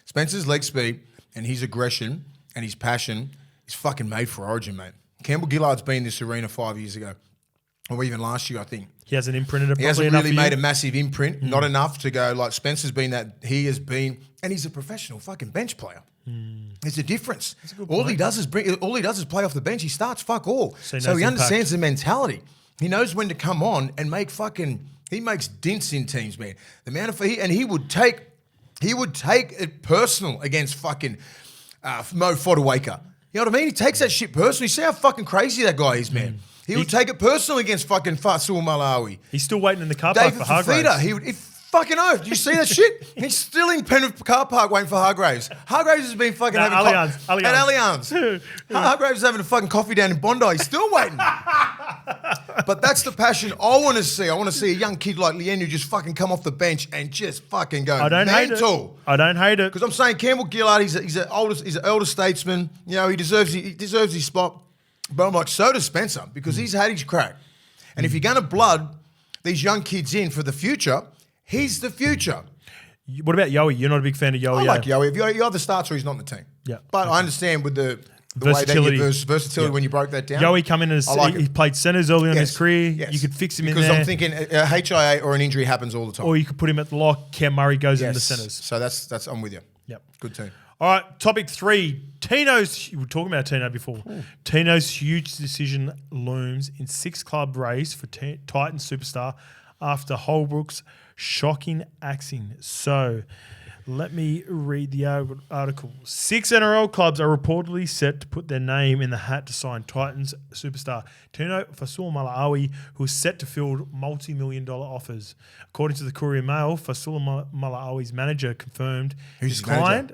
Spencer's leg speed and his aggression and his passion is fucking made for Origin, mate. Campbell-Gillard's been in this arena 5 years ago, or even last year, I think. He hasn't imprinted it. He hasn't really made a massive imprint, not enough to go like Spencer's been that he has been, and he's a professional fucking bench player. There's a difference. All he does is play off the bench. He starts fuck all. So he understands the mentality. He knows when to come on and make fucking. He makes dints in teams, man. The amount of he would take it personal against fucking Mo Fodawaker. You know what I mean? He takes that shit personally. See how fucking crazy that guy is, man. He would take it personal against fucking Fasul Malawi. He's still waiting in the car park for Hargraves. He would fucking oath. Do you see that shit? He's still in Penrith car park waiting for Hargraves. Hargraves has been fucking having Allianz. Hargraves is having a fucking coffee down in Bondi. He's still waiting. But that's the passion I want to see. I want to see a young kid like Lienu just fucking come off the bench and just fucking go mental. I don't hate it. Because I'm saying Campbell-Gillard, he's an elder statesman. You know, he deserves his spot. But I'm like, so does Spencer, because he's had his crack. And if you're going to blood these young kids in for the future, he's the future. What about Yowie? You're not a big fan of Yowie. I like Yowie. If you either starts or he's not in the team. Yeah. But I understand with the versatility. Way that versatility when you broke that down. Yowie come in as he played centres early in his career. Yes. You could fix him in there. there. Because I'm thinking a HIA or an injury happens all the time. Or you could put him at the lock. Cam Murray goes in the centres. So that's I'm with you. Yep. Good team. All right, topic 3. Tino's, we were talking about Tino before. Tino's huge decision looms in 6-club race for Titan superstar after Holbrook's shocking axing. So let me read the article. 6 NRL clubs are reportedly set to put their name in the hat to sign Titans superstar Tino Fa'asuamaleaui, who is set to field multi-million-dollar offers. According to the Courier Mail, Fa'asuamaleaui's manager confirmed his client.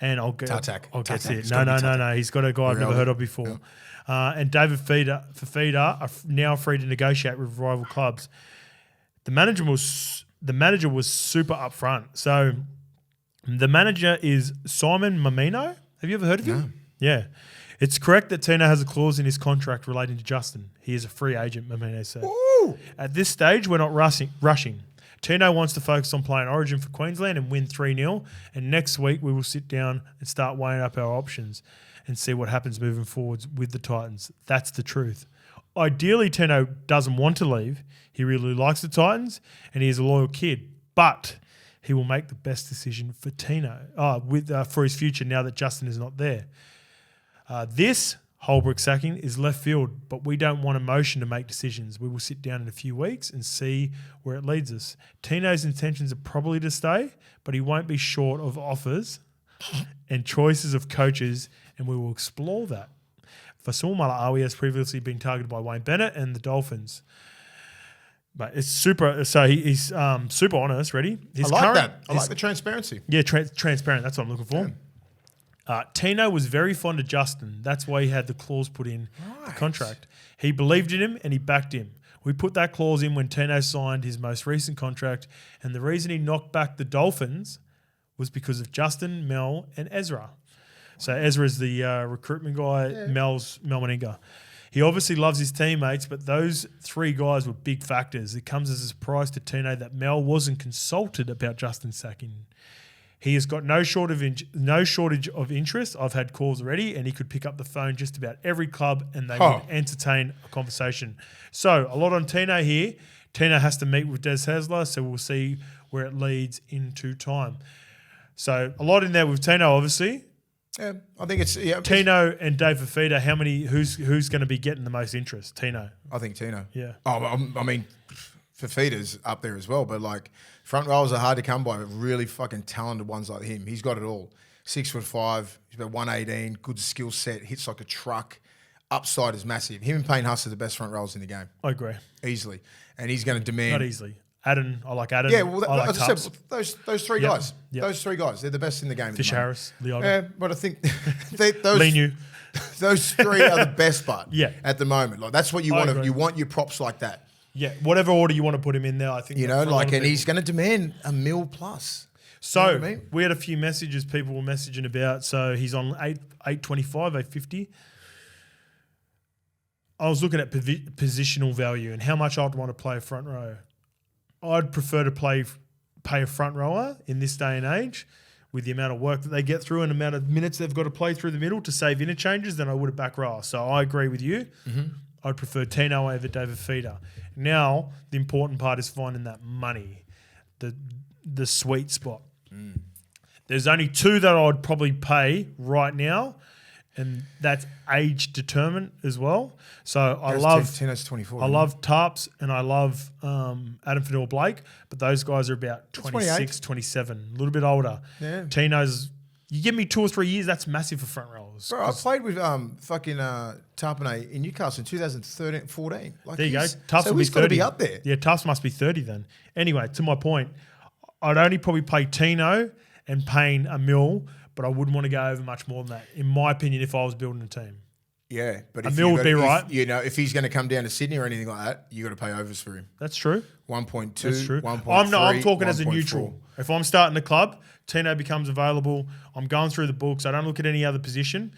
And I'll get it. No. He's got a guy I've never heard of before. Yeah. And David Fafita are now free to negotiate with rival clubs. The manager was super upfront. So the manager is Simon Mamino. Have you ever heard of him? Yeah. It's correct that Tino has a clause in his contract relating to Justin. He is a free agent, Mamino said. Ooh. At this stage, we're not rushing. Tino wants to focus on playing Origin for Queensland and win 3-0. And next week, we will sit down and start weighing up our options and see what happens moving forwards with the Titans. That's the truth. Ideally, Tino doesn't want to leave. He really likes the Titans and he is a loyal kid. But he will make the best decision for Tino, for his future now that Justin is not there. This Holbrook sacking is left field, but we don't want emotion to make decisions. We will sit down in a few weeks and see where it leads us. Tino's intentions are probably to stay, but he won't be short of offers and choices of coaches, and we will explore that. Fa'asuamaleaui has previously been targeted by Wayne Bennett and the Dolphins. But it's super. So he's super honest. Ready? I like that. I like the transparency. Yeah, transparent. That's what I'm looking for. Yeah. Tino was very fond of Justin. That's why he had the clause put in the contract. He believed in him and he backed him. We put that clause in when Tino signed his most recent contract, and the reason he knocked back the Dolphins was because of Justin, Mel, and Ezra. So Ezra's the recruitment guy, Mel Meninga. He obviously loves his teammates, but those 3 guys were big factors. It comes as a surprise to Tino that Mel wasn't consulted about Justin's sacking. He has got no shortage of interest. I've had calls already, and he could pick up the phone just about every club, and they would entertain a conversation. So a lot on Tino here. Tino has to meet with Des Hasler, so we'll see where it leads into time. So a lot in there with Tino, obviously. Yeah, I think it's Tino and Dave Fafita. How many? Who's going to be getting the most interest? Tino. I think Tino. Yeah. Oh, I mean, Fafita's up there as well, but like front rows are hard to come by. But really fucking talented ones like him. He's got it all. 6'5", he's about 118. Good skill set. Hits like a truck. Upside is massive. Him and Payne Huss are the best front rows in the game. I agree. Easily, and he's going to demand. Not easily. Adam, I like Adam. Yeah, well, I like as I Tubbs. said, those three Yep. guys, Yep. those three guys, they're the best in the game. at the Fish moment. Harris, Leota. Yeah, but I think those Lenu. those three are the best part. Yeah. At the moment, like that's what you I want. agree. You want your props like that. Yeah, whatever order you want to put him in there, I think. You that know, for a lot like, of and people- he's going to demand $1 million plus. So You know what I mean? we had a few messages people were messaging about. So he's on 825, 850. I was looking at positional value and how much I'd want to play a front row. I'd prefer to pay a front rower in this day and age with the amount of work that they get through and the amount of minutes they've got to play through the middle to save interchanges than I would a back rower. So I agree with you. I'd prefer Tino over David Feeder. Now, the important part is finding that money, the sweet spot. There's only two that I'd probably pay right now, and that's age determined as well. So I love Tino's 24. I love Tarps and I love Adam Fanua Blake, but those guys are about 26, 27, a little bit older. Yeah. Tino's, you give me 2 or 3 years, that's massive for front rowers. Bro, I played with fucking Tarpane in Newcastle in 2013, 14. Like There you go. he's- Tufts so will be he's got to 30. be up there. Yeah, Tufts must be 30 then. Anyway, to my point, I'd only probably play Tino and Payne $1 million, but I wouldn't want to go over much more than that, in my opinion, if I was building a team. Yeah, but $1 if million you would be right. You know, if he's going to come down to Sydney or anything like that, you got to pay overs for him. That's true. 1.2, That's true. 1.3. I'm talking as a 1.4. neutral. If I'm starting the club, Tino becomes available. I'm going through the books. I don't look at any other position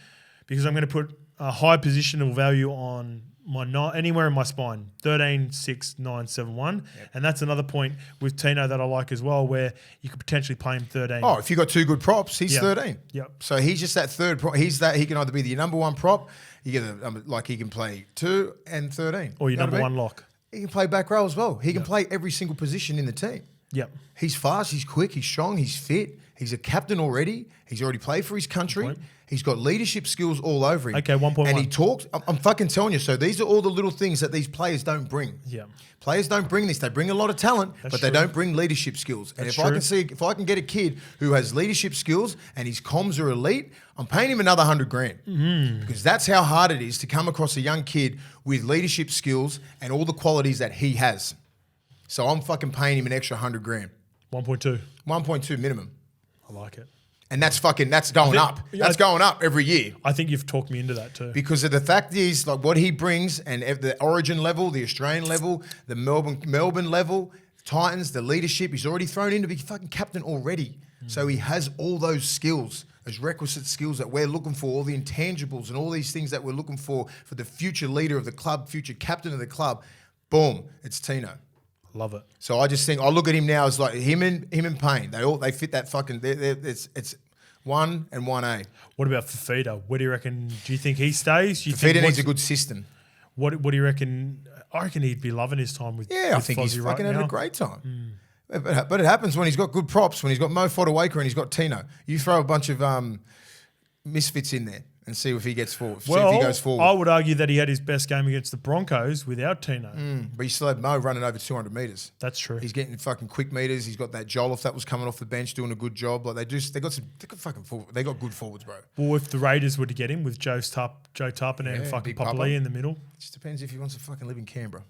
because I'm going to put a high positional value on my anywhere in my spine. 13, 6, 9, 7, 1. Yep. And that's another point with Tino that I like as well, where you could potentially play him 13. Oh, if you got two good props, he's 13. Yep. So he's just that third prop. He can either be the number one prop. You get like he can play 2 and 13. Or your You know number what I one mean? lock. He can play back row as well. He can play every single position in the team. Yep. He's fast, he's quick, he's strong, he's fit. He's a captain already. He's already played for his country. He's got leadership skills all over him. Okay, 1.1. And he talks. I'm fucking telling you. So these are all the little things that these players don't bring. Yeah. Players don't bring this. They bring a lot of talent, but they true. don't bring leadership skills. And That's if I can get a kid who has leadership skills and his comms are elite, I'm paying him another $100,000 because that's how hard it is to come across a young kid with leadership skills and all the qualities that he has. So I'm fucking paying him an extra $100,000. 1.2. 1.2 minimum. I like it. And that's going up. That's going up every year. I think you've talked me into that too. Because of the fact is, like what he brings and the Origin level, the Australian level, the Melbourne level, Titans, the leadership, he's already thrown in to be fucking captain already. So he has all those skills, those requisite skills that we're looking for, all the intangibles and all these things that we're looking for the future leader of the club, future captain of the club. Boom, it's Tino. Love it. So I just think I look at him now as like him and Payne. They fit that fucking. It's 1 and 1A. What about Fafita? What do you reckon? Do you think he stays? Fafita needs a good system. What do you reckon? I reckon he'd be loving his time with. Yeah, I with think he's Fozzie fucking right having now. a great time. But it happens when he's got good props. When he's got Mo Fodawaker and he's got Tino. You throw a bunch of misfits in there and see if he gets forward. See if he goes forward. I would argue that he had his best game against the Broncos without Tino. But you still have Mo running over 200 metres. That's true. He's getting fucking quick meters. He's got that Jolliffe that was coming off the bench doing a good job. Like they got good forwards, bro. Well, if the Raiders were to get him with Joe Tarpany and fucking Big Papa. Popoli in the middle, It just depends if he wants to fucking live in Canberra.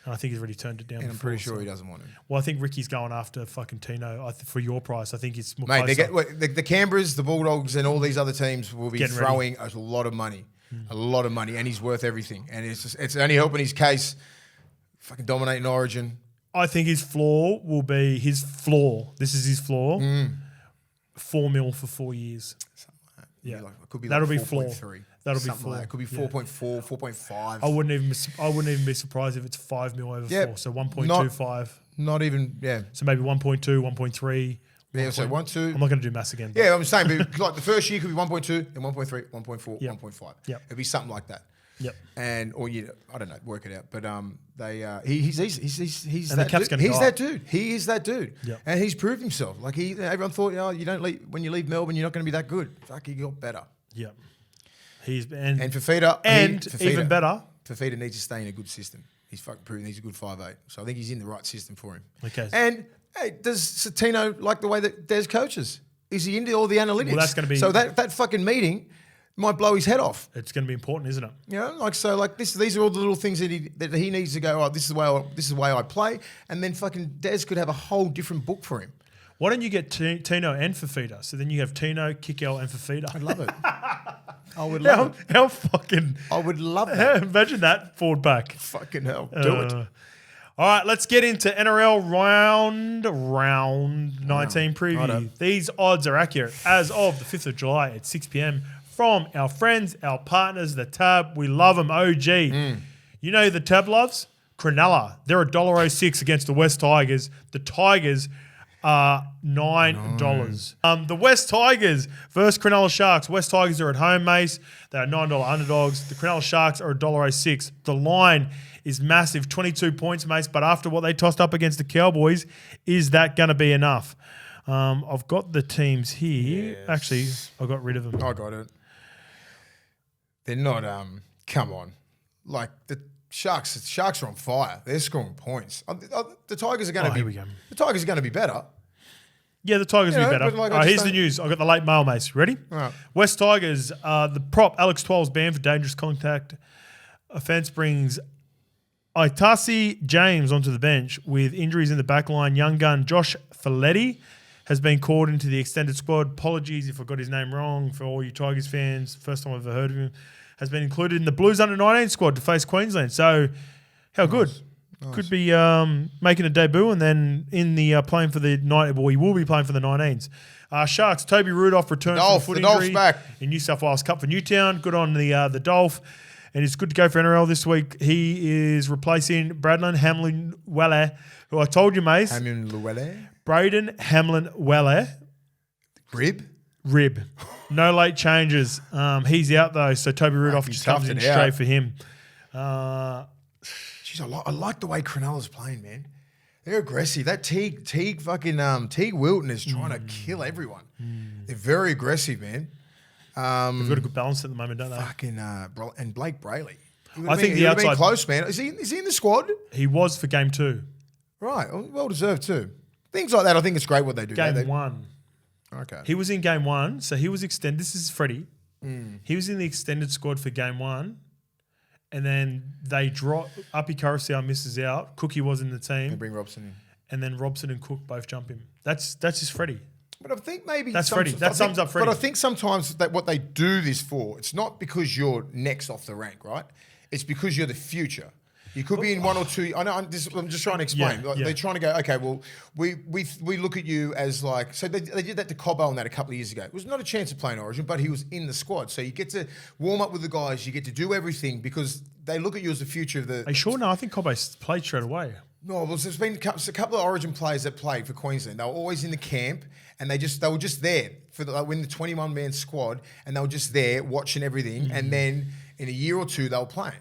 and I think he's already turned it down. And I'm before, pretty sure so- he doesn't want him. Well, I think Ricky's going after fucking Tino for your price. I think it's more Mate, closer. the Canberras, the Bulldogs, and all these other teams will be Getting throwing a lot of money. A lot of money, and he's worth everything. And it's only helping his case fucking dominating Origin. I think his floor will be his floor. This is his floor. $4 million for 4 years. Yeah, It could be that'll like be floor. 4.3. That'll be Something floor. like that. It could be Yeah. 4.4, 4.5. I wouldn't even be surprised if it's $5 million over Yeah, 4. So 1.25. Not even, yeah. So maybe 1.2, 1.3. Yeah, so 1, 2. I'm not going to do maths again. Yeah, I'm saying, but like the first year could be 1.2, then 1.3, 1.4, Yep. 1.5. Yep. It'd be something like that. Yep. And I don't know, work it out. But he's And that the cap's dude. gonna He's go that up. dude. He is that dude. Yep. And he's proved himself. Like everyone thought, you don't leave when you leave Melbourne, you're not going to be that good. Fuck, he got better. Yep. And Fafita, even better. Fafita needs to stay in a good system. He's fucking proven he's a good 5'8". So I think he's in the right system for him. Okay. And hey, does Satino like the way that Des coaches? Is he into all the analytics? Well, that's gonna be- so that fucking meeting. might blow his head off. It's going to be important, isn't it? You know, these are all the little things that he needs to go. Oh, this is the way I play, and then fucking Des could have a whole different book for him. Why don't you get Tino and Fafita? So then you have Tino, Kickout, and Fafita. I'd love it. I would love it. How fucking... I would love that. Imagine that forward back. Fucking hell. Do it. All right, let's get into NRL round 19 preview. Righto. These odds are accurate as of the 5th of July at 6 p.m. from our friends, our partners, the Tab. We love them, OG. You know who the Tab loves? CRONULLA. They're $1.06 against the West Tigers. The Tigers are $9. The West Tigers versus Cronulla Sharks. West Tigers are at home, Mace. They're $9 underdogs. The Cronulla Sharks are $1.06. The line is massive, 22 points, Mace. But after what they tossed up against the Cowboys, is that going to be enough? I've got the teams here. Yes. Actually, I got rid of them. I got it. They're not. Come on, like the Sharks. The Sharks are on fire. They're scoring points. The Tigers are going to be. Here we go. The Tigers are going to be better. Yeah, the Tigers will be better. but like, Here's the news. I got the late mail, Mace. Ready? All right. West Tigers, the prop, Alex Twelve's banned for dangerous contact offence, brings Itasi James onto the bench with injuries in the back line. Young gun Josh Folletti has been called into the extended squad. Apologies if I got his name wrong for all you Tigers fans. First time I've ever heard of him. Has been included in the Blues under-19 squad to face Queensland. So, how good. Nice. Could be making a debut and then in the playing for the night. Well, he will be playing for the 19s. Sharks. Toby Rudolph returned from a foot injury Dolph's back in New South Wales Cup for Newtown. Good on the Dolph, and it's good to go for NRL this week. He is replacing Braden Hamlin-Weller, who I told you, Mace. Braden Hamlin-Weller. Rib. No late changes. He's out though, so Toby Rudolph just comes in straight for him. Jeez, I like the way Cronulla's playing, man. They're aggressive. That Teague Wilton is trying to kill everyone. They're very aggressive, man. They've got a good balance at the moment, don't they? Fucking and Blake Brayley. I think the outside been close, man. Is he in the squad? He was for game 2. Right, well deserved too. Things like that, I think it's great what they do. Game 1. Okay. He was in game 1, so he was extended. This is Freddie. He was in the extended squad for game 1, and then they drop. Uppy Coruscant misses out. Cookie was in the team. They bring Robson in, and then Robson and Cook both jump him. That's just Freddie. But I think maybe that's Freddie. That sums up Freddie. But I think sometimes that what they do this for, it's not because you're next off the rank, right? It's because you're the future. You could be in 1 or 2. I know. I'm just trying to explain. They're trying to go. Okay, well, we look at you as like. So they did that to Cobbo and that a couple of years ago. It was not a chance of playing Origin, but he was in the squad. So you get to warm up with the guys. You get to do everything because they look at you as the future of the. Are you sure? No, I think Cobbo played straight away. No, well, there's been a couple of Origin players that played for Queensland. They were always in the camp, and they were just there for when the 21-man squad, and they were just there watching everything. And then in a year or two, they were playing.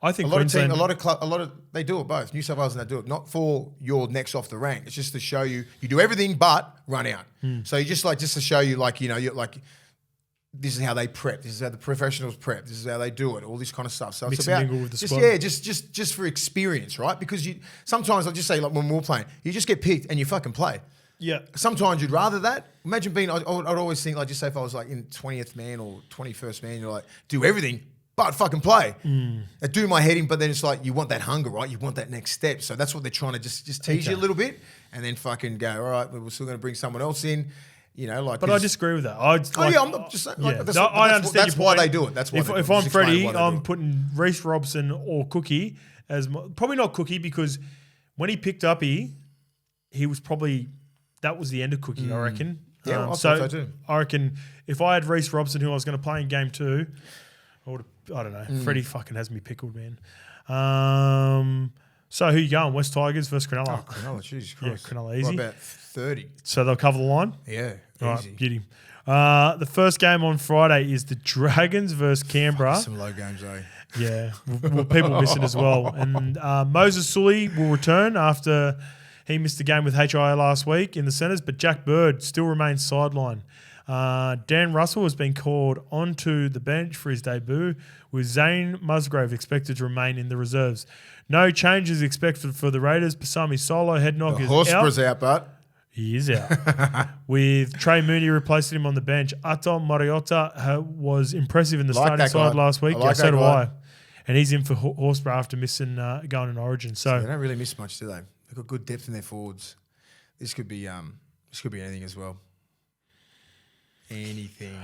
I think a lot of they do it both. New South Wales and they do it not for your next off the rank. It's just to show you do everything but run out. So you just to show you you're like this is how they prep. This is how the professionals prep. This is how they do it. All this kind of stuff. So mix it's and about mingle with the squad. just for experience, right? Because you sometimes I'll just say like when we're playing, you just get picked and you fucking play. Yeah. Sometimes you'd rather that. Imagine being. I'd always think like just say if I was like in 20th man or 21st man, you're like do everything. But fucking play. I do my head in, but then it's like you want that hunger, right? You want that next step. So that's what they're trying to just tease you a little bit and then fucking go, all right, we're still going to bring someone else in, But I disagree with that. I'm just saying. I understand that's why they do it. That's why if I'm Freddie, I'm putting Reece Robson or Cookie as probably not Cookie because when he picked up he was probably that was the end of Cookie, I reckon. Yeah, I thought so too. I reckon if I had Reece Robson who I was going to play in game 2, I don't know. Freddie fucking has me pickled, man. So who you going? West Tigers versus Cronulla? Oh, Cronulla, Jesus Christ. Yeah, Cronulla easy. About 30. So they'll cover the line? Yeah, All easy. right, beauty. The first game on Friday is the Dragons versus Canberra. Some low games, eh? Yeah, well, people miss it as well. And Moses Sully will return after he missed the game with HIA last week in the centres, but Jack Bird still remains sidelined. Dan Russell has been called onto the bench for his debut, with Zane Musgrave expected to remain in the reserves. No changes expected for the Raiders. Pasami Solo, head knock is out. Horsburgh's out, but He is out. With Trey Mooney replacing him on the bench, Atom Mariota was impressive in the starting side last week. Yeah, so do I. And he's in for Horsburgh after missing going in Origin. So they don't really miss much, do they? They've got good depth in their forwards. This could be anything as well. Anything.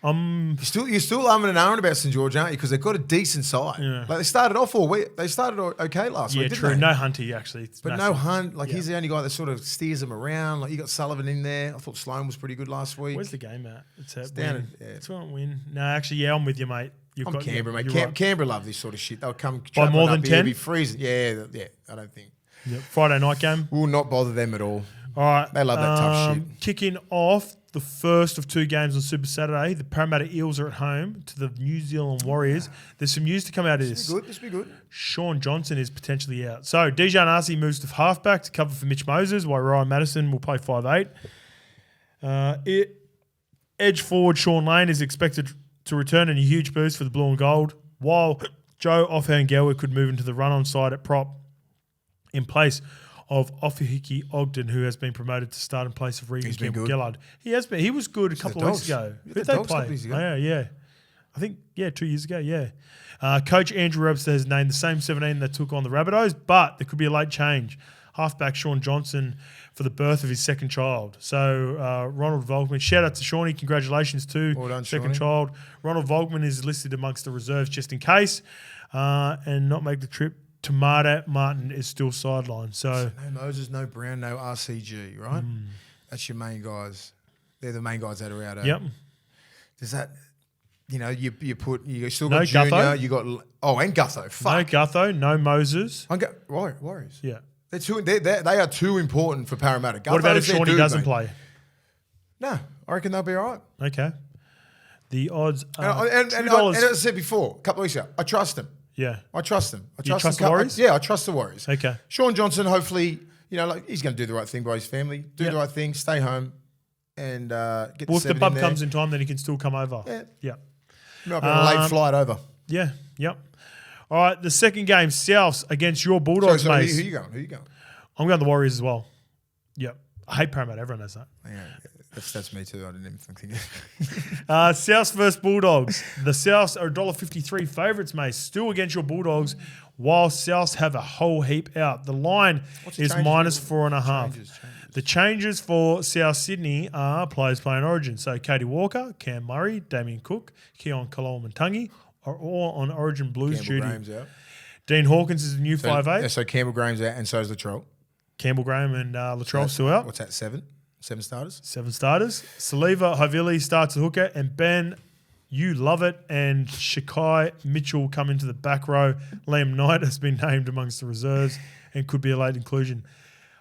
You're still umming and ahhing about St George, aren't you? Because they've got a decent side. Yeah. Like they started off all week. They started okay last week. Yeah, true. They? No Hunty actually. It's but massive. no Hunt. Like he's the only guy that sort of steers them around. Like you got Sullivan in there. I thought Sloan was pretty good last week. Where's the game at? It's down. It's one win. No, actually, I'm with you, mate. I'm Canberra, mate. Right. Canberra love this sort of shit. They'll come by more than 10. Be freezing. Yeah. I don't think. Yep. Friday night game. Will not bother them at all. All right. They love that tough shit. Kicking off the first of 2 games on Super Saturday, the Parramatta Eels are at home to the New Zealand Warriors. There's some news to come out of this. This will be good. Sean Johnson is potentially out. So DJ Arcee moves to halfback to cover for Mitch Moses, while Ryan Madison will play 5'8". Edge forward Sean Lane is expected to return in a huge boost for the blue and gold, while Joe Offengelwa could move into the run-on side at prop in place of Ofahiki Ogden, who has been promoted to start in place of Regan Campbell-Gillard. He has been. He was good a couple of weeks ago. Who did they play? Yeah. I think, 2 years ago, yeah. Coach Andrew Webster has named the same 17 that took on the Rabbitohs, but there could be a late change. Halfback Sean Johnson for the birth of his second child. So Ronald Volkman, shout out to Shawnee, congratulations to second child. Ronald Volkman is listed amongst the reserves just in case and not make the trip. Tamata Martin is still sidelined. So no Moses, no Brown, no RCG, right? That's your main guys. They're the main guys that are out. Yep. Does that, you still no got Junior, Gutho. you got, and Gutho. Fuck. No Gutho, no Moses. Warriors. Yeah. They are too important for Parramatta. What about if Shawnee doesn't play? No, I reckon they'll be all right. Okay. The odds are and as I said before, a couple of weeks ago, I trust them. Yeah. I trust them. You trust the Warriors? Yeah, I trust the Warriors. Okay. Sean Johnson, hopefully, he's going to do the right thing by his family. Do the right thing, stay home, and get the if the bub in comes in time, then he can still come over. Yeah. Might be a late flight over. Yeah. Yep. All right. The second game, Souths against your Bulldogs, mate. Who you going? I'm going the Warriors as well. Yep. I hate Parramatta. Everyone knows that. Yeah, that's me too. I didn't even think. Souths versus Bulldogs. The Souths are $1.53 favourites, mate. Still against your Bulldogs, while Souths have a whole heap out. The line is -4.5. The changes for South Sydney are players playing Origin. So Katie Walker, Cam Murray, Damien Cook, Keon Kalomantangi are all on Origin Blues duty. Graham's out. Dean Hawkins is a new 5'8". Yeah, so Campbell Graham's out, and so is Latrell. Campbell Graham and Latrell still out. What's that, 7? 7 starters? 7 starters. Saliva Havili starts at hooker, and Ben, you love it, and Shakai Mitchell come into the back row. Liam Knight has been named amongst the reserves and could be a late inclusion.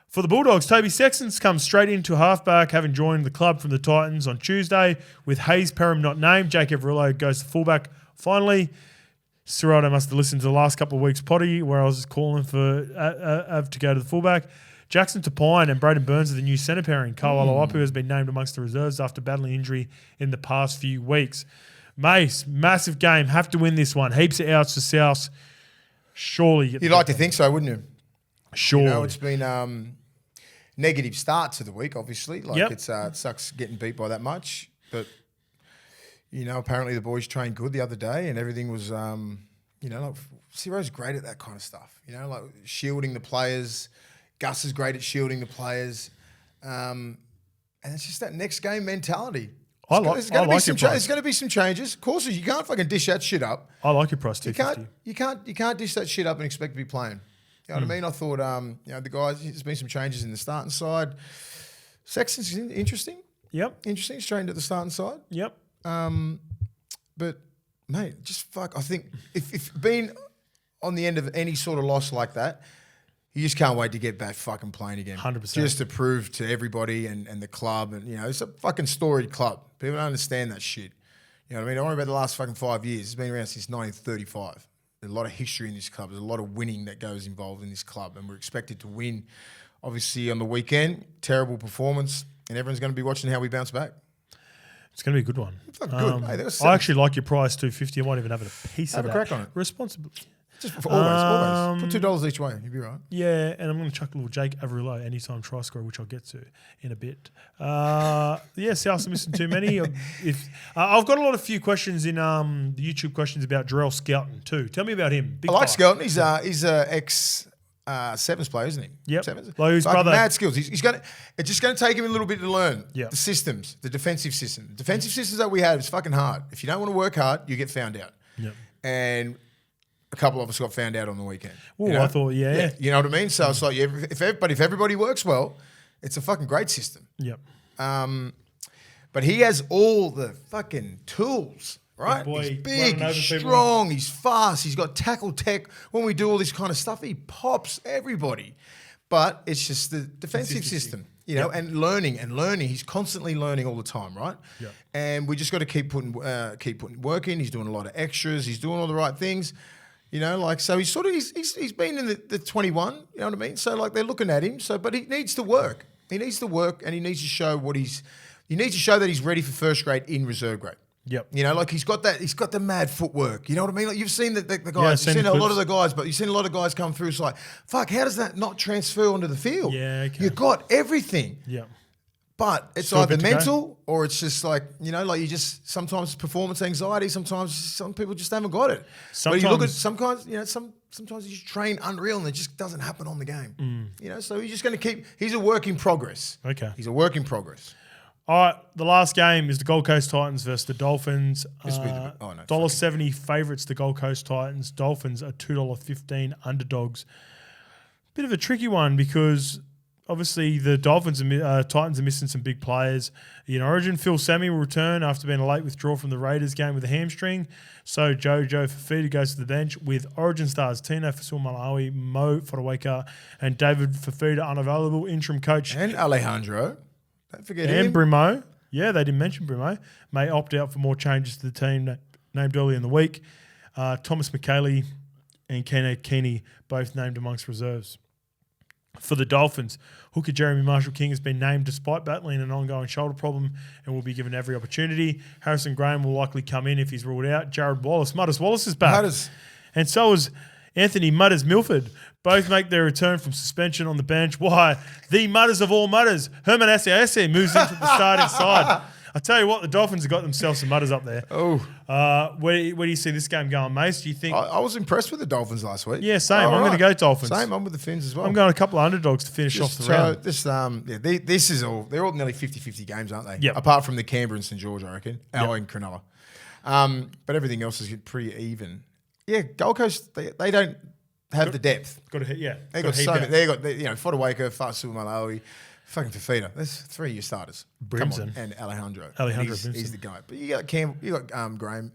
For the Bulldogs, Toby Sexton's come straight into halfback, having joined the club from the Titans on Tuesday. With Hayes Perham not named, Jake Everillo goes to fullback. Finally, Ciraldo must have listened to the last couple of weeks' potty where I was just calling for Av to go to the fullback. Jackson Tapine and Braden Burns are the new centre pairing. Carl Alawapu has been named amongst the reserves after battling injury in the past few weeks. Mace, massive game. Have to win this one. Heaps of outs for South. Surely. You'd like to think so, wouldn't you? Sure. It's been negative start to the week, obviously. It sucks getting beat by that much. But, apparently the boys trained good the other day and everything was, Ciro's great at that kind of stuff. Shielding the players. Gus is great at shielding the players. And it's just that next game mentality. There's going to be some changes. Of course, you can't fucking dish that shit up. I like your price, 250. You can't dish that shit up and expect to be playing. You know what I mean? I thought, the guys, there's been some changes in the starting side. Sexton's interesting. Yep. Interesting. He's trained at the starting side. Yep. But, mate, I think if being on the end of any sort of loss like that, you just can't wait to get back fucking playing again. 100%. Just to prove to everybody and the club. And, it's a fucking storied club. People don't understand that shit. You know what I mean? Don't worry about the last fucking 5 years. It's been around since 1935. There's a lot of history in this club. There's a lot of winning that goes involved in this club. And we're expected to win, obviously, on the weekend. Terrible performance. And everyone's going to be watching how we bounce back. It's going to be a good one. It's not good. Hey, I actually like your price, 250. I might even have a piece of that. Have a crack on it. Responsibly. Just for always. Put $2 each way. You'll be right. Yeah, and I'm going to chuck a little Jake Averillo anytime try scorer, which I'll get to in a bit. South's missing too many. I've got a few questions in the YouTube questions about Jarrell Skelton too. Tell me about him. Big I like guy. Skelton. He's ex Sevens player, isn't he? Yep. Sevens. Like his brother. Mad skills. It's just going to take him a little bit to learn Yep. the systems, the defensive system. The defensive systems that we have is fucking hard. If you don't want to work hard, you get found out. Yep. And a couple of us got found out on the weekend. Well, you know? I thought, yeah. You know what I mean? So it's like, if everybody works well, it's a fucking great system. Yep. But he has all the fucking tools, right? Boy, he's big, running he's over people. strong, he's fast, he's got tackle tech. When we do all this kind of stuff, he pops everybody. But it's just the defensive system, you know, and learning. He's constantly learning all the time, right? Yep. And we just got to keep putting work in. He's doing a lot of extras. He's doing all the right things. You know, like, so he's been in the 21, you know what I mean? So, like, they're looking at him, but he needs to work. He needs to work, and he needs to show he needs to show that he's ready for first grade in reserve grade. Yep. You know, like, he's got the mad footwork. You know what I mean? Like, you've seen the guys, Yeah, you've seen the a lot clips. of the guys, but you've seen a lot of guys come through. It's like, fuck, how does that not transfer onto the field? Yeah, okay. You've got everything. Yeah. But it's Still a either bit to go. mental or it's just like, you know, like sometimes performance anxiety, sometimes some people just haven't got it. But you look at sometimes you just train unreal and it just doesn't happen on the game. You know, so he's just going to he's a work in progress. Okay. He's a work in progress. All right, the last game is the Gold Coast Titans versus the Dolphins. This will be the $1.70 favourites, the Gold Coast Titans. Dolphins are $2.15 underdogs. Bit of a tricky one because obviously the Titans are missing some big players. In Origin, Phil Sammy will return after being a late withdrawal from the Raiders game with a hamstring. So Jojo Fafita goes to the bench with Origin stars Tino Fa'asuamaleaui, Mo Fotuaika, and David Fafita unavailable. Interim coach And Alejandro. Don't forget and him. Brimo. Yeah, they didn't mention Brimo. May opt out for more changes to the team named early in the week. Thomas McKaylee and Kene Keeney both named amongst reserves. For the Dolphins, hooker Jeremy Marshall-King has been named despite battling an ongoing shoulder problem and will be given every opportunity. Harrison Graham will likely come in if he's ruled out. Jared Wallace, Mudders Wallace is back. Mudders. And so is Anthony Mudders Milford. Both make their return from suspension on the bench. Why? The Mudders of all Mudders. Herman Asiasi moves into the starting side. I tell you what, the Dolphins have got themselves some Mudders up there. Oh. Where do you see this game going, Mace? Do you think? I was impressed with the Dolphins last week. Yeah, same. I'm going to go Dolphins. Same. I'm with the Finns as well. I'm going a couple of underdogs to finish off the round. This is all. They're all nearly 50-50 games, aren't they? Yep. Apart from the Canberra and St George, I reckon. And Cronulla. But everything else is pretty even. Yeah, Gold Coast. They don't have the depth. Got to hit. Yeah, They got so many. They got Fotuaika, Fa'asuamaleaui, fucking Fafita. That's 3 year starters. Brimson. Come on. And Alejandro. He's He's the guy. But you got Graham,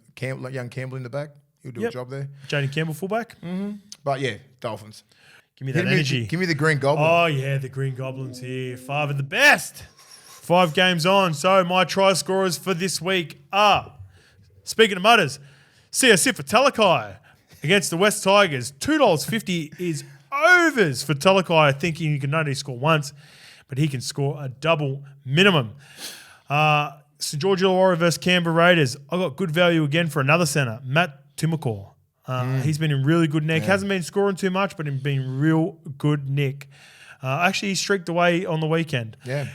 young Campbell in the back. He'll do a job there. Jaden Campbell fullback. But yeah, Dolphins. Give me that energy. Give me the Green Goblin. Oh yeah, the Green Goblins here. 5 of the best. 5 games on. So my try scorers for this week are, speaking of Mudders, Sifa Talakai against the West Tigers. $2.50 is overs for Talakai, thinking he can not only score once, but he can score a double minimum. St George Illawarra versus Canberra Raiders. I got good value again for another centre, Matt Timokor. He's been in really good nick. Yeah. Hasn't been scoring too much, but been real good nick. Actually, he streaked away on the weekend. Yeah.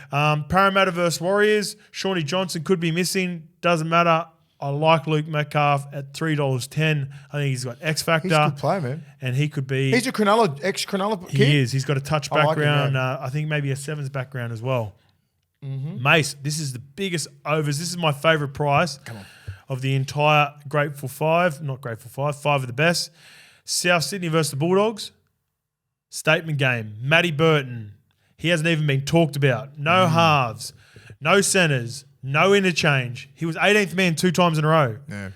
Parramatta versus Warriors. Shawnee Johnson could be missing. Doesn't matter. I like Luke Metcalf at $3.10. I think he's got X factor. He's a good player, man. And he could be. He's a ex-Cronulla kid. He is. He's got a touch I like him, background. yeah. I think maybe a sevens background as well. Mace, this is the biggest overs. This is my favourite price of the entire Grateful Five. Not Grateful Five. 5 of the best. South Sydney versus the Bulldogs. Statement game. Matty Burton. He hasn't even been talked about. No halves. No centres. No interchange. He was 18th man 2 times in a row. Yeah.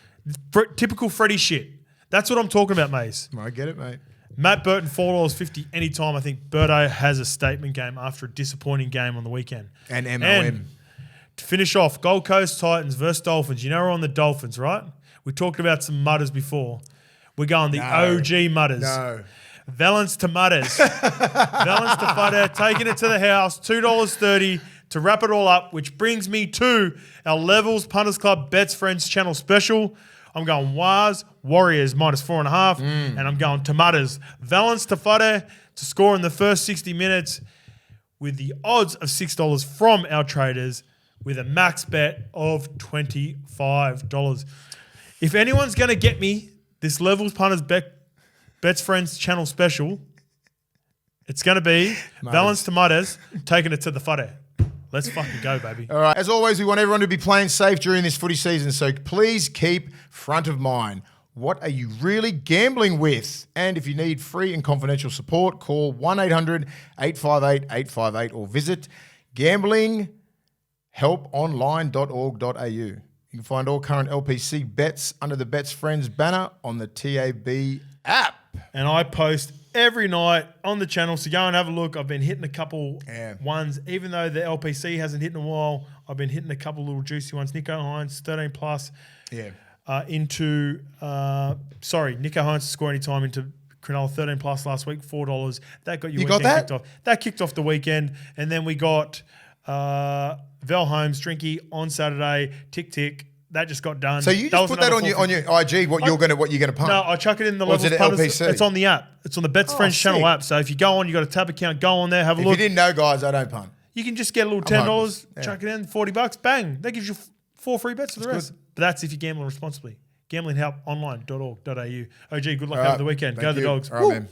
Typical Freddie shit. That's what I'm talking about, Mace. I get it, mate. Matt Burton, $4.50 anytime. I think Birdo has a statement game after a disappointing game on the weekend. And MOM. And to finish off, Gold Coast Titans versus Dolphins. You know we're on the Dolphins, right? We talked about some Mudders before. We're going the OG Mudders. No. Valence to Mudders. Valence to Fudder, taking it to the house, $2.30 to wrap it all up, which brings me to our Levels Punters Club Bets Friends channel special. I'm going Waz, Warriors -4.5, and I'm going Tomatoes, Valence to Whare to score in the first 60 minutes with the odds of $6 from our traders with a max bet of $25. If anyone's going to get me this Levels Punters Bets Friends channel special, it's going to be Valence Tomatoes taking it to the Whare. Let's fucking go, baby. All right. As always, we want everyone to be playing safe during this footy season, so please keep front of mind. What are you really gambling with? And if you need free and confidential support, call 1-800-858-858 or visit gamblinghelponline.org.au. You can find all current LPC bets under the Bets Friends banner on the TAB app. And I post every night on the channel, so go and have a look. I've been hitting a couple ones, even though the LPC hasn't hit in a while. I've been hitting a couple little juicy ones. Nico Hines, 13 plus. Yeah. Nico Hines to score any time into Cronulla, 13 plus last week, $4. That got You got that? kicked off. That kicked off the weekend, and then we got Val Holmes, Drinky on Saturday, tick. That just got done. So you just put that on your IG, what you're gonna punt? No, I chuck it in the What's Levels it, Punters. LPC? It's on the app. It's on the Bets Friends channel sick. app. So if you go on, you got a tab account, go on there, have a If look. you didn't know, guys, I don't punt. You can just get a little I'm $10, hopeless. Yeah. chuck it in, $40, bang. That gives you 4 free bets for the rest. But that's if you're gambling responsibly. Gamblinghelponline.org.au. OG, good luck over the weekend. Thank Go the you. Dogs. All right, Woo. man.